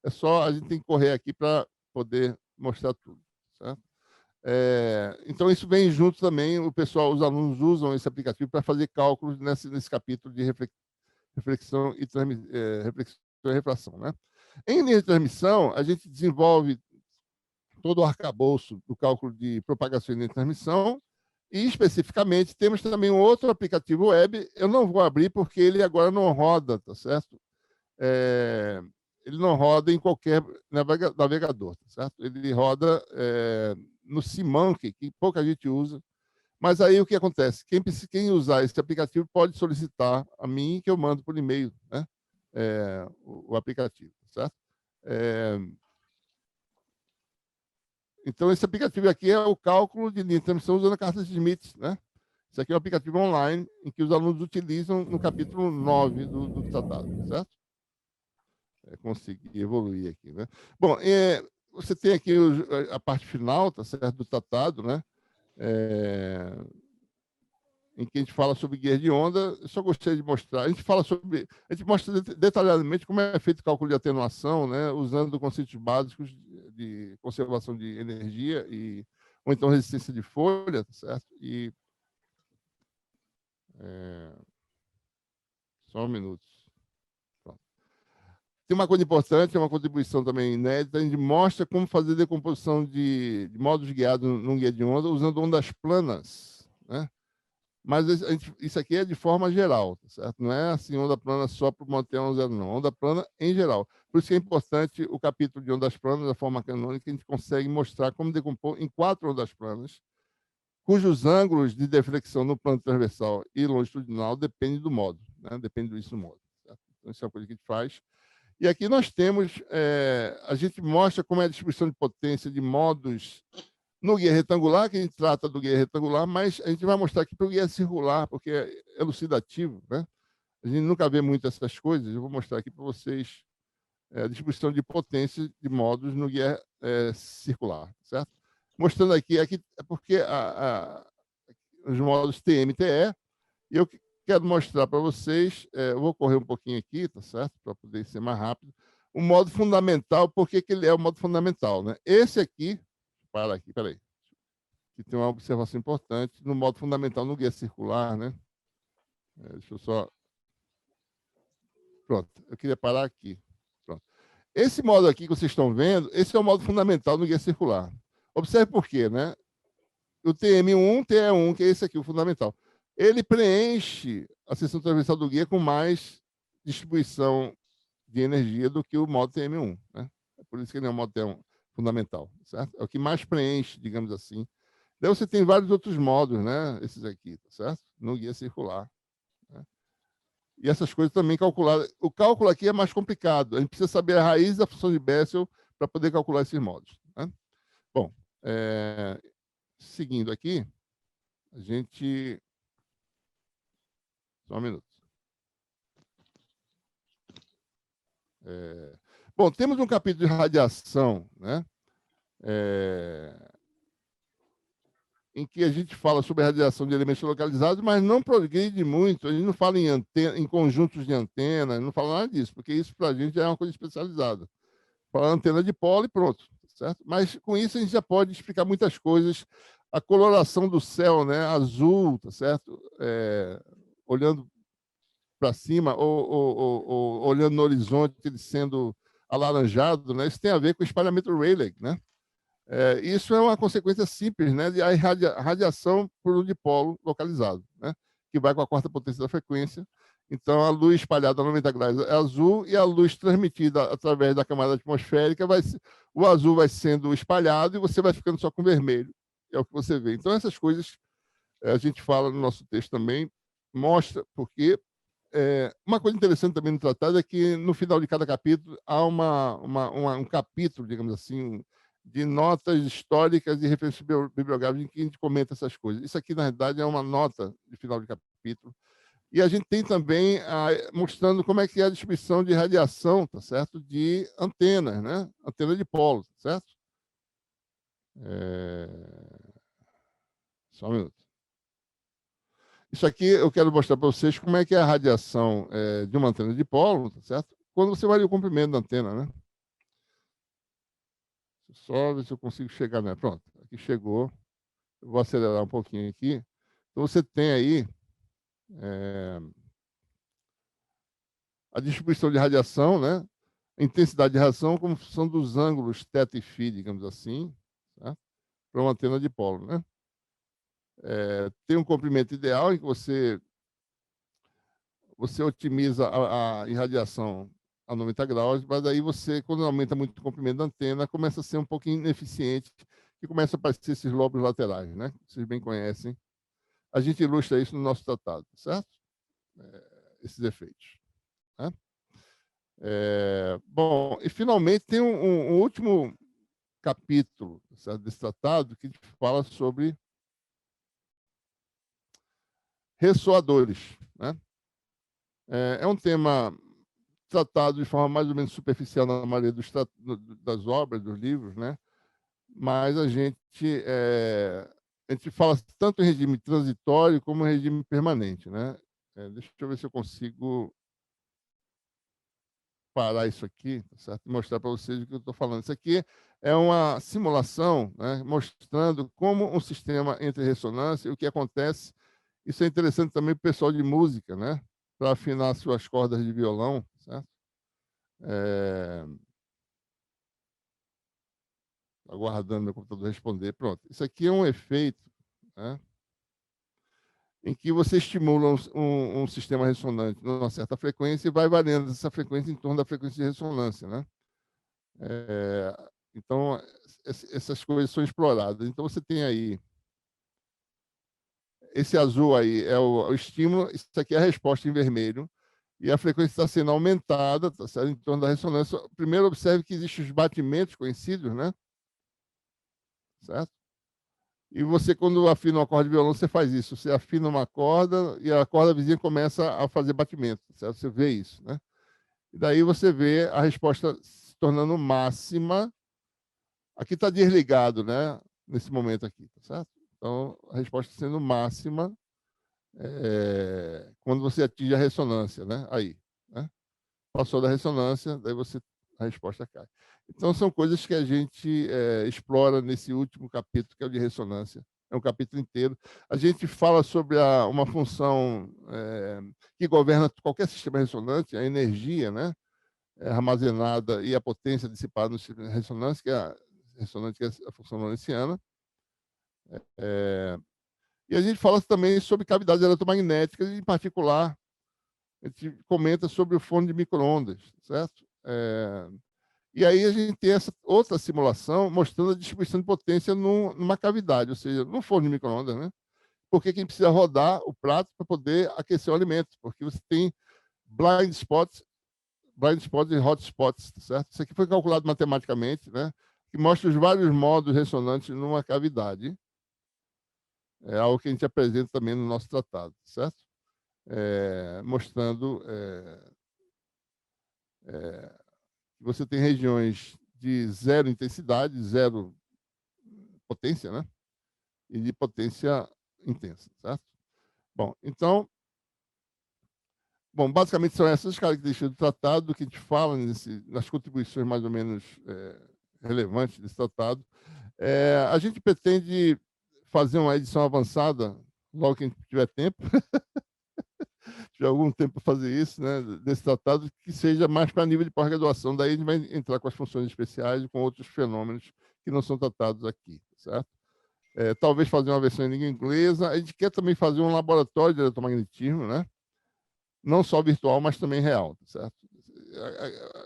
S2: É só a gente tem que correr aqui para poder mostrar tudo, certo? Então, isso vem junto também, os alunos usam esse aplicativo para fazer cálculos nesse capítulo de reflexão e refração, né? Em linha de transmissão, a gente desenvolve todo o arcabouço do cálculo de propagação e linha de transmissão, e, especificamente, temos também um outro aplicativo web, eu não vou abrir porque ele agora não roda, tá certo? Ele não roda em qualquer navegador, tá certo? Ele roda no Simanque, que pouca gente usa, mas aí o que acontece? Quem usar esse aplicativo pode solicitar a mim, que eu mando por e-mail, né? O aplicativo, certo? Então, esse aplicativo aqui é o cálculo de linha de transmissão usando a carta de Schmidt, né? Isso aqui é um aplicativo online em que os alunos utilizam no capítulo 9 do tratado, certo? Consegui evoluir aqui, né? Bom, você tem aqui a parte final, tá certo, do tratado, né? Em que a gente fala sobre guia de onda. Eu só gostaria de mostrar. A gente mostra detalhadamente como é feito o cálculo de atenuação, né? Usando conceitos básicos de conservação de energia ou então resistência de folha, tá certo? Só um minuto. Pronto. Tem uma coisa importante, é uma contribuição também inédita, a gente mostra como fazer decomposição de módulos guiados num guia de onda usando ondas planas, né? Mas isso aqui é de forma geral, certo? Não é assim onda plana só para o Monteão 0, não. Onda plana em geral. Por isso que é importante o capítulo de ondas planas, da forma canônica, a gente consegue mostrar como decompor em 4 ondas planas, cujos ângulos de deflexão no plano transversal e longitudinal dependem do módulo, né? Depende disso do módulo. Certo? Então, isso é uma coisa que a gente faz. E aqui nós temos, a gente mostra como é a distribuição de potência de módulos no guia retangular, que a gente trata do guia retangular, mas a gente vai mostrar aqui para o guia circular, porque é elucidativo, né? A gente nunca vê muito essas coisas. Eu vou mostrar aqui para vocês a distribuição de potência de módulos no guia circular, certo? Mostrando aqui é porque os módulos TM e TE, e eu quero mostrar para vocês, eu vou correr um pouquinho aqui, tá certo? Para poder ser mais rápido. O modo fundamental, por que ele é o modo fundamental, né? Esse aqui, para aqui, peraí. Que tem uma observação importante no modo fundamental no guia circular, né? Deixa eu só. Pronto, eu queria parar aqui. Pronto. Esse modo aqui que vocês estão vendo, esse é o modo fundamental no guia circular. Observe por quê, né? O TM1, TE1, que é esse aqui, o fundamental. Ele preenche a seção transversal do guia com mais distribuição de energia do que o modo TM1, né? É por isso que ele é o modo TE1 fundamental, certo? É o que mais preenche, digamos assim. Daí você tem vários outros modos, né? Esses aqui, tá certo? No guia circular. Né? E essas coisas também calculadas. O cálculo aqui é mais complicado. A gente precisa saber a raiz da função de Bessel para poder calcular esses modos. Né? Bom, seguindo aqui, a gente... Só um minuto. Bom, temos um capítulo de radiação, né? Em que a gente fala sobre a radiação de elementos localizados, mas não progride muito. A gente não fala em conjuntos de antena, não fala nada disso, porque isso para a gente já é uma coisa especializada. Fala antena de polo e pronto, certo? Mas com isso a gente já pode explicar muitas coisas. A coloração do céu, né? Azul, tá certo? Olhando para cima ou olhando no horizonte, ele sendo alaranjado, né? Isso tem a ver com o espalhamento Rayleigh, né? Isso é uma consequência simples, né, de radiação por um dipolo localizado, né, que vai com a quarta potência da frequência. Então, a luz espalhada a 90 graus é azul e a luz transmitida através da camada atmosférica, o azul vai sendo espalhado e você vai ficando só com vermelho. É o que você vê. Então, essas coisas a gente fala no nosso texto também, mostra porque uma coisa interessante também no tratado é que, no final de cada capítulo, há um capítulo, digamos assim, de notas históricas e referências bibliográficas em que a gente comenta essas coisas. Isso aqui, na verdade, é uma nota de final de capítulo. E a gente tem também mostrando como é que é a distribuição de radiação, tá certo? De antenas, né? Antena de polo, tá certo? Só um minuto. Isso aqui eu quero mostrar para vocês como é que é a radiação de uma antena de polo, tá certo? Quando você varia o comprimento da antena, né? Só ver se eu consigo chegar nela. Pronto, aqui chegou. Eu vou acelerar um pouquinho aqui. Então, você tem aí a distribuição de radiação, né? A intensidade de radiação como função dos ângulos θ e φ, digamos assim, tá? Para uma antena de polo, né? Tem um comprimento ideal em que você otimiza a irradiação a 90 graus, mas aí você, quando aumenta muito o comprimento da antena, começa a ser um pouquinho ineficiente e começa a aparecer esses lobos laterais, né? Vocês bem conhecem. A gente ilustra isso no nosso tratado, certo? Esses efeitos. Né? Bom, e finalmente tem um último capítulo, certo, desse tratado que fala sobre ressoadores, né? É um tema tratado de forma mais ou menos superficial na maioria das obras, dos livros, né? Mas a gente fala tanto em regime transitório como em regime permanente, né? Deixa eu ver se eu consigo parar isso aqui, tá certo? E mostrar para vocês o que eu estou falando. Isso aqui é uma simulação, né? Mostrando como um sistema entra em ressonância e o que acontece. Isso é interessante também para o pessoal de música, né? Para afinar suas cordas de violão, certo? Aguardando meu computador responder. Pronto. Isso aqui é um efeito, né? Em que você estimula um sistema ressonante numa certa frequência e vai variando essa frequência em torno da frequência de ressonância, né? Então, essas coisas são exploradas. Então, você tem aí esse azul aí é o estímulo, isso aqui é a resposta em vermelho, e a frequência está sendo aumentada, tá certo? Em torno da ressonância. Primeiro, observe que existem os batimentos conhecidos, né? Certo? E você, quando afina um acorde de violão, você faz isso. Você afina uma corda e a corda vizinha começa a fazer batimento, certo? Você vê isso, né? E daí você vê a resposta se tornando máxima. Aqui está desligado, né? Nesse momento aqui, tá certo? Então, a resposta sendo máxima quando você atinge a ressonância, né? Aí, né? Passou da ressonância, daí a resposta cai. Então, são coisas que a gente explora nesse último capítulo, que é o de ressonância. É um capítulo inteiro. A gente fala sobre uma função que governa qualquer sistema ressonante, a energia, né? Armazenada e a potência dissipada no sistema de ressonância, que é a ressonante, que é a função lorentziana. E a gente fala também sobre cavidades eletromagnéticas, em particular, a gente comenta sobre o forno de micro-ondas, certo? E aí a gente tem essa outra simulação mostrando a distribuição de potência numa cavidade, ou seja, no forno de micro-ondas, né? Porque a gente precisa rodar o prato para poder aquecer o alimento, porque você tem blind spots e hot spots, certo? Isso aqui foi calculado matematicamente, né? Que mostra os vários modos ressonantes numa cavidade. É algo que a gente apresenta também no nosso tratado, certo? Mostrando que você tem regiões de zero intensidade, zero potência, né? E de potência intensa, certo? Bom, então, basicamente são essas características do tratado que a gente fala nas contribuições mais ou menos relevantes desse tratado. A gente pretende fazer uma edição avançada logo que a gente tiver tempo, tiver algum tempo para fazer isso, né, desse tratado, que seja mais para nível de pós-graduação. Daí a gente vai entrar com as funções especiais e com outros fenômenos que não são tratados aqui, certo? Talvez fazer uma versão em língua inglesa. A gente quer também fazer um laboratório de eletromagnetismo, né? Não só virtual, mas também real, certo?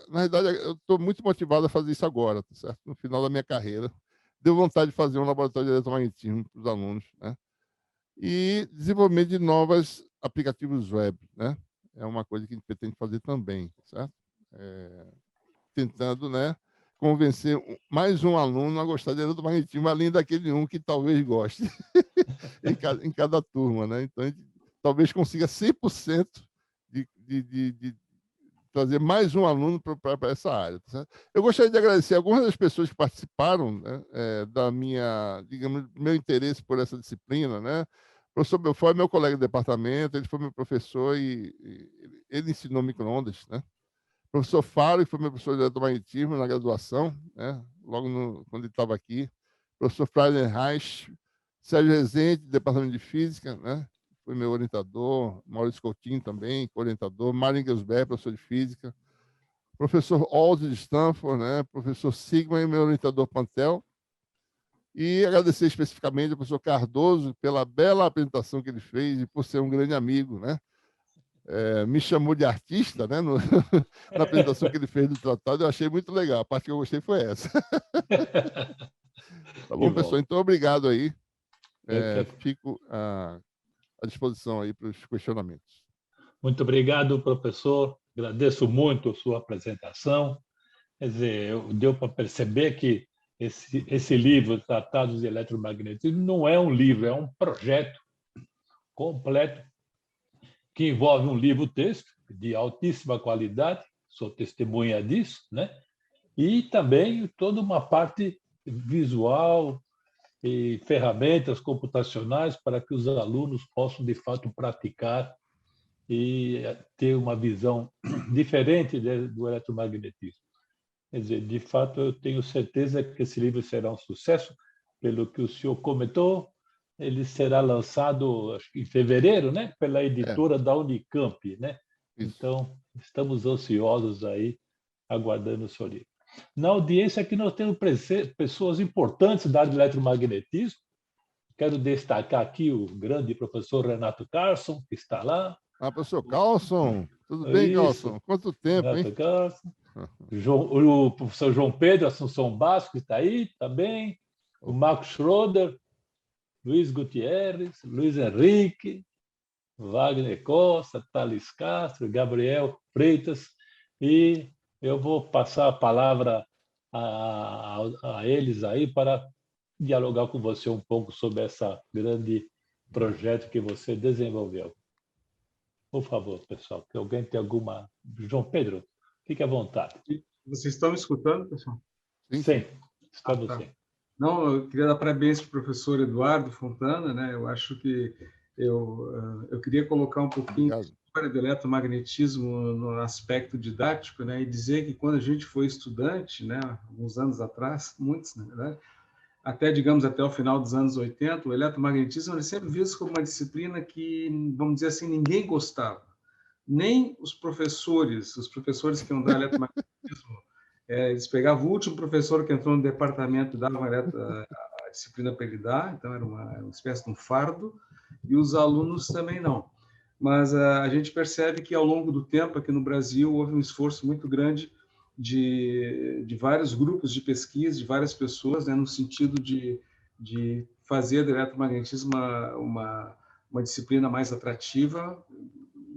S2: Na verdade, eu estou muito motivado a fazer isso agora, certo? No final da minha carreira. Deu vontade de fazer um laboratório de eletromagnetismo para os alunos, né? E desenvolvimento de novos aplicativos web, né? é uma coisa que a gente pretende fazer também, certo? Tentando, né, convencer mais um aluno a gostar de eletromagnetismo, além daquele um que talvez goste em cada turma, né? Então, a gente talvez consiga 100% de trazer mais um aluno para essa área. Tá certo? Eu gostaria de agradecer algumas das pessoas que participaram, né, da minha, digamos, meu interesse por essa disciplina, né? O professor Belfort é meu colega de departamento, ele foi meu professor e ele ensinou micro-ondas, né? O professor Faro, que foi meu professor de eletromagnetismo na graduação, né? Logo quando ele estava aqui. O professor Freider Reich, Sérgio Rezende, do departamento de física, né? Foi meu orientador, Maurício Coutinho também, orientador, Marin Gelsberg, professor de física, professor Old de Stanford, né? Professor Sigma, meu orientador Pantel, e agradecer especificamente ao professor Cardoso pela bela apresentação que ele fez e por ser um grande amigo, né? Me chamou de artista, né? Na apresentação que ele fez do tratado, eu achei muito legal. A parte que eu gostei foi essa. Tá bom, pessoal? Então, obrigado aí. Fico à disposição aí para os questionamentos.
S1: Muito obrigado, professor. Agradeço muito a sua apresentação. Quer dizer, deu para perceber que esse livro, Tratados de Eletromagnetismo, não é um livro, é um projeto completo que envolve um livro-texto de altíssima qualidade, sou testemunha disso, né? E também toda uma parte visual e ferramentas computacionais para que os alunos possam, de fato, praticar e ter uma visão diferente do eletromagnetismo. Quer dizer, de fato, eu tenho certeza que esse livro será um sucesso, pelo que o senhor comentou. Ele será lançado, acho que em fevereiro, né, pela editora da Unicamp, né?
S2: Isso.
S1: Então, estamos ansiosos aí, aguardando o seu livro. Na audiência aqui nós temos pessoas importantes da área de eletromagnetismo. Quero destacar aqui o grande professor Renato Carlson, que está lá.
S2: Professor Carlson, tudo bem, Carlson? Quanto tempo,
S1: Renato
S2: hein?
S1: Carlson. O professor João Pedro Assunção Basco está aí também. O Marco Schroeder, Luiz Gutierrez, Luiz Henrique, Wagner Costa, Thales Castro, Gabriel Freitas. E eu vou passar a palavra a eles aí para dialogar com você um pouco sobre esse grande projeto que você desenvolveu. Por favor, pessoal, que alguém tem alguma... João Pedro, fique à vontade.
S4: Vocês estão me escutando, pessoal?
S1: Sim, estamos sim.
S4: Não, eu queria dar parabéns para o professor Eduardo Fontana, né? Eu acho que eu queria colocar um pouquinho a história do eletromagnetismo no aspecto didático, né? E dizer que quando a gente foi estudante, né? Alguns anos atrás, muitos, na verdade, até, digamos, até o final dos anos 80, o eletromagnetismo era sempre visto como uma disciplina que, vamos dizer assim, ninguém gostava. Nem os professores que iam dar eletromagnetismo, eles pegavam o último professor que entrou no departamento e davam a disciplina para ele dar, então era uma espécie de um fardo, e os alunos também não. Mas a gente percebe que, ao longo do tempo, aqui no Brasil, houve um esforço muito grande de vários grupos de pesquisa, de várias pessoas, né, no sentido de fazer do eletromagnetismo uma disciplina mais atrativa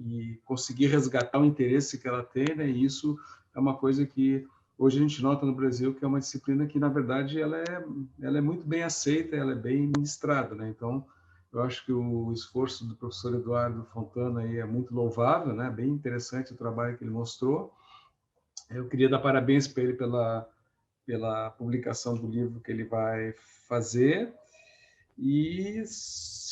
S4: e conseguir resgatar o interesse que ela tem, né? E isso é uma coisa que hoje a gente nota no Brasil, que é uma disciplina que, na verdade, ela é muito bem aceita, ela é bem ministrada, né? Então, eu acho que o esforço do professor Eduardo Fontana aí é muito louvável, né? Bem interessante o trabalho que ele mostrou. Eu queria dar parabéns para ele pela publicação do livro que ele vai fazer. E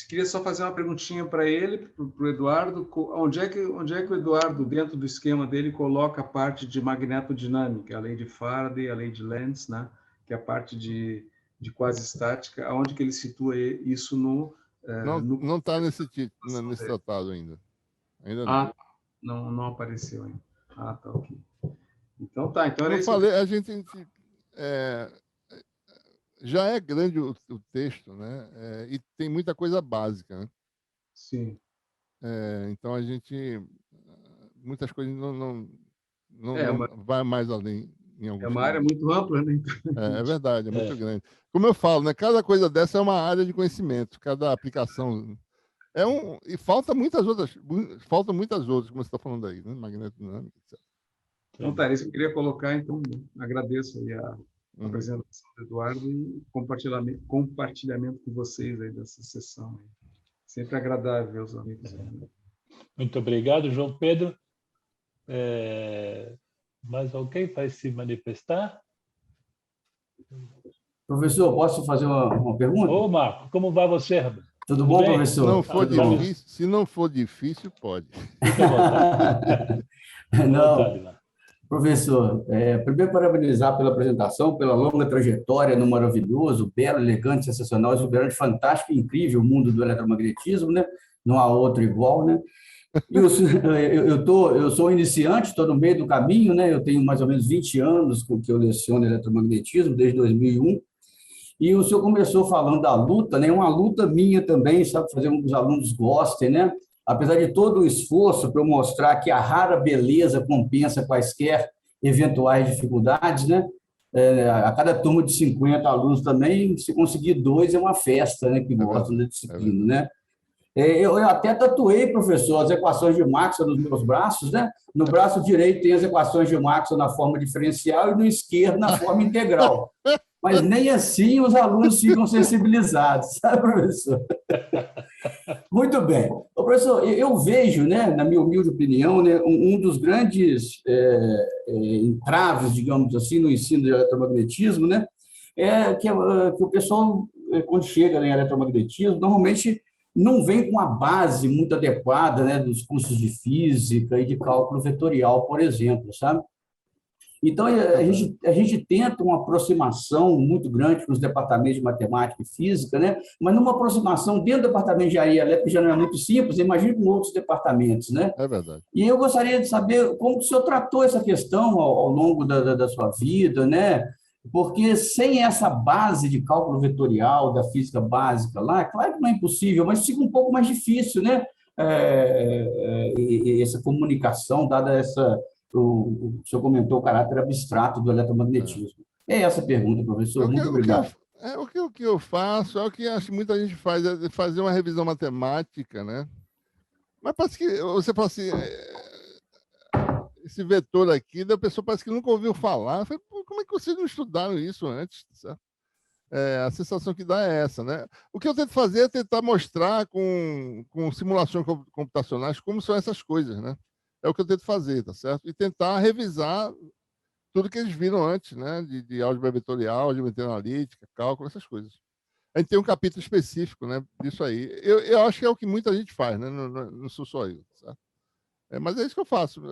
S4: queria só fazer uma perguntinha para ele, para o Eduardo. Onde é que o Eduardo, dentro do esquema dele, coloca a parte de magnetodinâmica, a lei de Faraday, a lei de Lenz, né? Que é a parte de quase estática, aonde que ele situa isso no...
S2: Não está nesse tratado ainda. Ainda não.
S4: Não apareceu ainda. Tá, ok. Então tá, então
S2: Como
S4: era
S2: eu
S4: isso.
S2: falei, a gente já é grande o texto, né? E tem muita coisa básica, né?
S4: Sim.
S2: Então a gente muitas coisas não vai mais além em alguns.
S4: É uma área muito ampla, né?
S2: É verdade, é muito grande. Como eu falo, né? Cada coisa dessa é uma área de conhecimento, cada aplicação E faltam muitas outras, como você está falando aí, né? Magnetodinâmica, etc.
S4: Então, tá, isso que eu queria colocar, então, agradeço aí a apresentação do Eduardo e compartilhamento com vocês aí dessa sessão. Sempre agradável ver os amigos aí.
S1: Muito obrigado, João Pedro. Mais alguém vai se manifestar?
S5: Professor, posso fazer uma pergunta?
S1: Ô, Marco, como vai você, Roberto?
S5: Tudo bom,
S1: bem?
S5: professor?
S2: Se não for difícil, pode.
S1: Fica à vontade.
S5: Não, professor, primeiro parabenizar pela apresentação, pela longa trajetória no maravilhoso, belo, elegante, sensacional, exuberante, fantástico e incrível mundo do eletromagnetismo, né? Não há outro igual, né? E eu sou iniciante, estou no meio do caminho, né? Eu tenho mais ou menos 20 anos com que eu leciono eletromagnetismo, desde 2001. E o senhor começou falando da luta, né? Uma luta minha também, sabe? Fazer com que os alunos gostem, né? Apesar de todo o esforço para eu mostrar que a rara beleza compensa quaisquer eventuais dificuldades, né? A cada turma de 50 alunos também, se conseguir 2 é uma festa, né? Que gostam da disciplina, né? Eu até tatuei, professor, as equações de Maxwell nos meus braços, né? No braço direito tem as equações de Maxwell na forma diferencial e no esquerdo na forma integral. Mas nem assim os alunos ficam sensibilizados, sabe, professor? Muito bem. Professor, eu vejo, né, na minha humilde opinião, né, um dos grandes entraves, digamos assim, no ensino de eletromagnetismo, né, que o pessoal, quando chega em eletromagnetismo, normalmente não vem com a base muito adequada, né, dos cursos de física e de cálculo vetorial, por exemplo, sabe? Então, a gente tenta uma aproximação muito grande com os departamentos de matemática e física, né? Mas numa aproximação dentro do departamento de engenharia elétrica já não é muito simples, imagine com outros departamentos, né?
S2: É verdade.
S5: E eu gostaria de saber como o senhor tratou essa questão ao longo da sua vida, né? Porque sem essa base de cálculo vetorial, da física básica lá, claro que não é impossível, mas fica um pouco mais difícil, né? Essa comunicação, dada essa... O senhor comentou o caráter abstrato do eletromagnetismo. É essa a pergunta, professor. Muito obrigado.
S2: O que eu faço, é o que acho que muita gente faz, é fazer uma revisão matemática, né? Mas parece que você fala assim, esse vetor aqui, da pessoa parece que nunca ouviu falar. Eu falei, como é que vocês não estudaram isso antes? Certo? A sensação que dá é essa, né? O que eu tento fazer é tentar mostrar com simulações computacionais como são essas coisas, né? É o que eu tento fazer, tá certo? E tentar revisar tudo que eles viram antes, né? De álgebra vetorial, geometria analítica, cálculo, essas coisas. A gente tem um capítulo específico, né, disso aí. Eu acho que é o que muita gente faz, né? Não sou só eu, certo? Mas é isso que eu faço.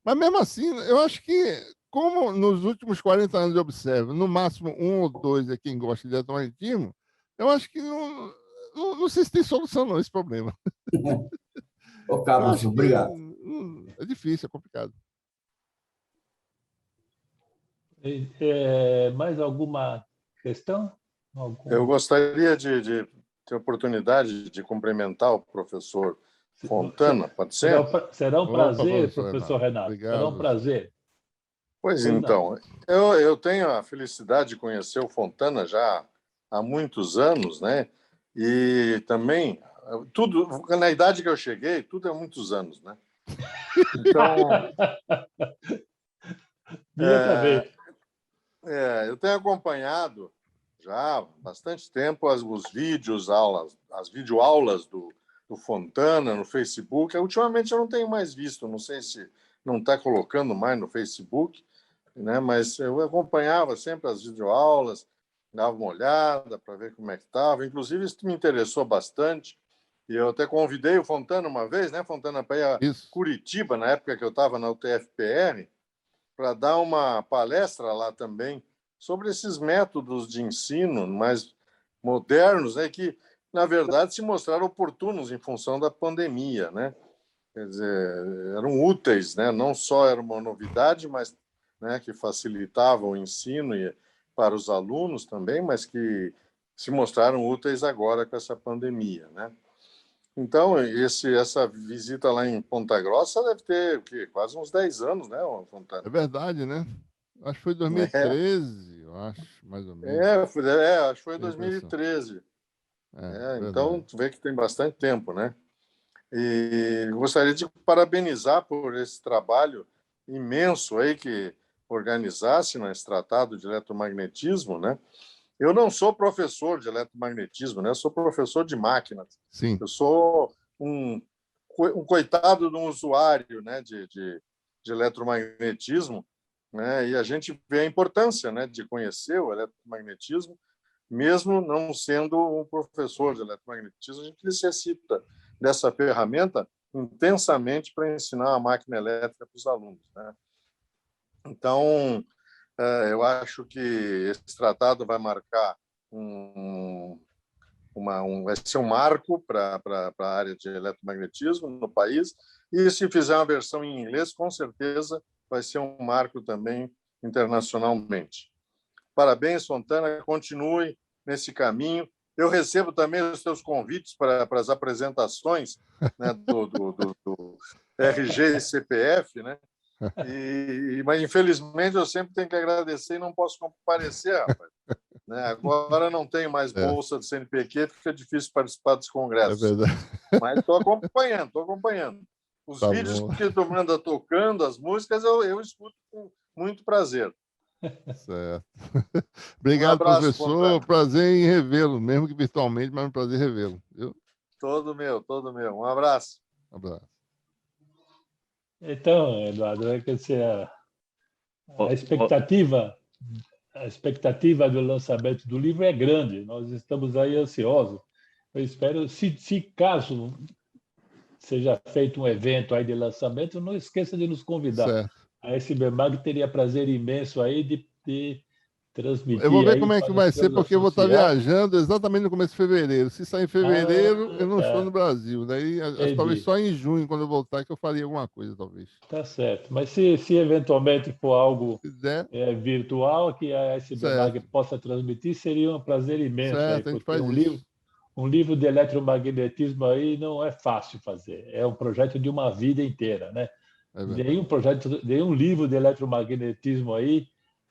S2: Mas mesmo assim, eu acho que, como nos últimos 40 anos eu observo, no máximo 1 ou 2 é quem gosta de eletromagnetismo, eu acho que não sei se tem solução não esse problema.
S5: Ok, professor, obrigado.
S2: É difícil, é complicado.
S1: Mais alguma questão?
S6: Eu gostaria de ter a oportunidade de cumprimentar o professor Fontana, pode ser?
S1: Será um prazer, professor Renato.
S2: Obrigado.
S1: Será um prazer.
S6: Pois então, eu tenho a felicidade de conhecer o Fontana já há muitos anos, né? E também, tudo, na idade que eu cheguei, tudo é muitos anos, né? Então, eu tenho acompanhado já há bastante tempo os vídeos, as videoaulas do Fontana no Facebook. Ultimamente eu não tenho mais visto, não sei se não está colocando mais no Facebook, né? Mas eu acompanhava sempre as videoaulas, dava uma olhada para ver como é que estava. Inclusive, isso me interessou bastante. E eu até convidei o Fontana uma vez, né, Fontana, para ir a Curitiba, na época que eu estava na UTFPR, para dar uma palestra lá também sobre esses métodos de ensino mais modernos, né, que, na verdade, se mostraram oportunos em função da pandemia, né? Quer dizer, eram úteis, né? Não só era uma novidade, mas, né, que facilitavam o ensino para os alunos também, mas que se mostraram úteis agora com essa pandemia, né? Então, essa visita lá em Ponta Grossa deve ter o quê? Quase uns 10 anos, né, Fontana?
S2: É verdade, né? Acho que foi 2013, eu acho, mais ou menos.
S6: Acho que foi 2013. Então, tu vê que tem bastante tempo, né? E gostaria de parabenizar por esse trabalho imenso aí que organizasse nesse tratado de eletromagnetismo, né? Eu não sou professor de eletromagnetismo, né? Eu sou professor de máquinas.
S2: Sim.
S6: Eu sou um coitado de um usuário, né, de eletromagnetismo, né? E a gente vê a importância, né, de conhecer o eletromagnetismo, mesmo não sendo um professor de eletromagnetismo, a gente necessita dessa ferramenta intensamente para ensinar a máquina elétrica para os alunos, né? Então, eu acho que esse tratado vai marcar vai ser um marco para a área de eletromagnetismo no país, e se fizer uma versão em inglês, com certeza vai ser um marco também internacionalmente. Parabéns, Fontana, continue nesse caminho. Eu recebo também os seus convites para as apresentações, né, do RG e CPF, né? Mas, infelizmente, eu sempre tenho que agradecer e não posso comparecer, rapaz. Né? Agora não tenho mais bolsa do CNPq, fica difícil participar dos congressos.
S2: É verdade.
S6: Mas estou acompanhando. Os vídeos que tu manda tocando, as músicas, eu escuto com muito prazer.
S2: Certo. Obrigado,
S6: abraço,
S2: professor.
S6: Fontana.
S2: Prazer em revê-lo, mesmo que virtualmente, mas é um prazer revê-lo.
S6: Todo meu. Um abraço.
S2: Um abraço.
S1: Então, Eduardo, quer dizer, a expectativa do lançamento do livro é grande. Nós estamos aí ansiosos. Eu espero, se caso seja feito um evento aí de lançamento, não esqueça de nos convidar.
S2: Certo.
S1: A SBMag teria prazer imenso aí de transmitir.
S2: Eu vou ver
S1: aí
S2: como é que vai ser, porque eu vou estar viajando exatamente no começo de fevereiro. Se sair em fevereiro, eu não estou no Brasil. Daí, talvez só em junho, quando eu voltar, que eu faria alguma coisa, talvez.
S1: Tá certo. Mas se eventualmente for algo virtual, que a SBMag possa transmitir, seria um prazer imenso.
S2: Certo,
S1: aí,
S2: a gente faz
S1: um livro de eletromagnetismo aí não é fácil fazer. É um projeto de uma vida inteira, né? Nenhum livro de eletromagnetismo aí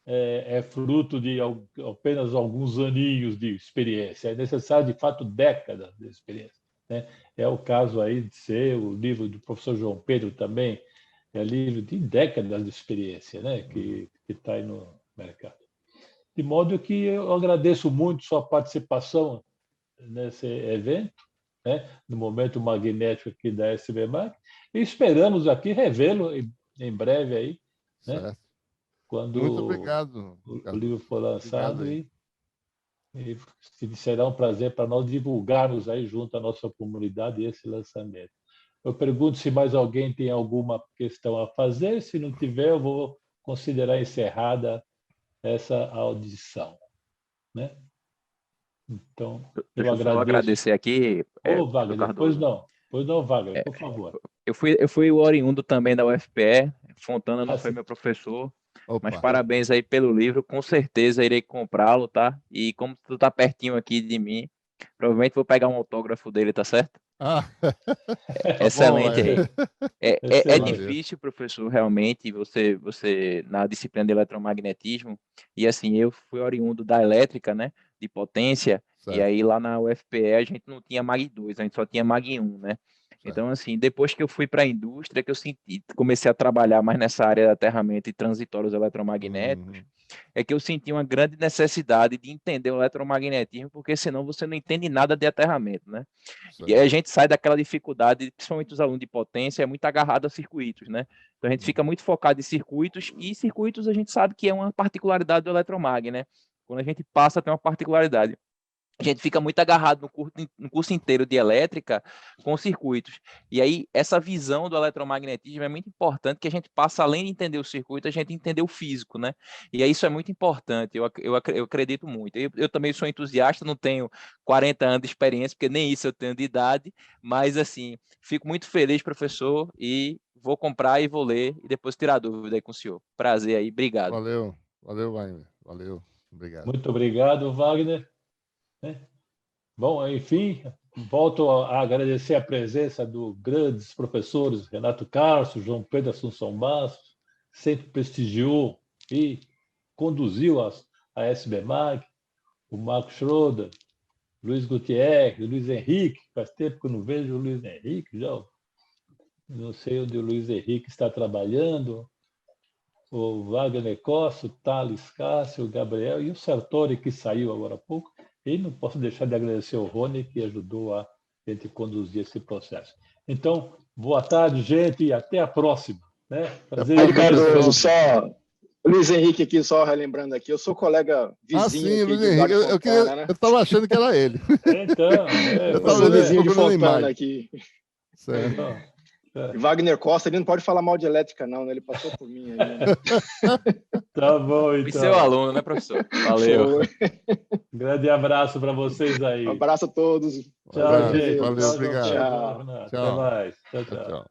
S1: é fruto de apenas alguns aninhos de experiência. É necessário, de fato, décadas de experiência, né? É o caso aí de ser o livro do professor João Pedro também, é livro de décadas de experiência, né? Que está aí no mercado. De modo que eu agradeço muito sua participação nesse evento, né, no momento magnético aqui da SBMag, e esperamos aqui revê-lo em breve aí, né, quando
S2: muito obrigado,
S1: o livro for lançado, e será um prazer para nós divulgarmos aí junto à nossa comunidade esse lançamento. Eu pergunto se mais alguém tem alguma questão a fazer. Se não tiver, eu vou considerar encerrada essa audição, né? Então, eu agradeço.
S7: Vou agradecer aqui.
S1: Wagner, pois não, Wagner, por favor.
S7: Eu fui o oriundo também da UFPE, Fontana não foi meu professor, mas parabéns aí pelo livro, com certeza irei comprá-lo, tá? E como tu tá pertinho aqui de mim, provavelmente vou pegar um autógrafo dele, tá certo? Excelente aí. É difícil, professor, realmente, você na disciplina de eletromagnetismo, e assim, eu fui oriundo da elétrica, né, de potência, e aí lá na UFPE a gente não tinha Mag 2, a gente só tinha Mag 1, né? Então, assim, depois que eu fui para a indústria, que eu comecei a trabalhar mais nessa área de aterramento e transitórios eletromagnéticos, é que eu senti uma grande necessidade de entender o eletromagnetismo, porque senão você não entende nada de aterramento, né? E aí a gente sai daquela dificuldade, principalmente os alunos de potência, é muito agarrado a circuitos, né? Então a gente fica muito focado em circuitos, e circuitos a gente sabe que é uma particularidade do eletromag, né? Quando a gente passa a ter uma particularidade. A gente fica muito agarrado no curso inteiro de elétrica com circuitos. E aí, essa visão do eletromagnetismo é muito importante, que a gente passa, além de entender o circuito, a gente entender o físico, né? E aí, isso é muito importante, eu acredito muito. Eu também sou entusiasta, não tenho 40 anos de experiência, porque nem isso eu tenho de idade, mas, assim, fico muito feliz, professor, e vou comprar e vou ler, e depois tirar dúvida aí com o senhor. Prazer aí, obrigado.
S2: Valeu, Wagner. Valeu, obrigado.
S1: Muito obrigado, Wagner. Bom, enfim, volto a agradecer a presença dos grandes professores Renato Carso, João Pedro Assunção Bastos, sempre prestigiou e conduziu a SBMag, o Marco Schroeder, Luiz Gutierrez, Luiz Henrique, faz tempo que eu não vejo o Luiz Henrique, já não sei onde o Luiz Henrique está trabalhando, o Wagner Costa, o Thales Cássio, o Gabriel e o Sartori, que saiu agora há pouco. E não posso deixar de agradecer ao Rony, que ajudou a gente conduzir esse processo. Então, boa tarde, gente, e até a próxima. Né? Prazer em
S8: Cardoso, só Luiz Henrique aqui, só relembrando aqui, eu sou colega vizinho
S2: sim,
S8: aqui
S2: Luiz
S8: de
S2: Henrique,
S8: Fontana, né?
S2: eu estava achando que era ele.
S1: Então,
S2: eu
S8: sou vizinho de Fontana aqui.
S2: Certo.
S1: Então,
S8: E Wagner Costa, ele não pode falar mal de elétrica, não, né? Ele passou por mim aí. Né?
S1: Tá bom, então.
S7: E seu aluno, né, professor? Valeu.
S1: Grande abraço para vocês aí.
S8: Um abraço a todos.
S1: Tchau, gente.
S2: Valeu, obrigado.
S1: Tchau. Até mais. Tchau, tchau.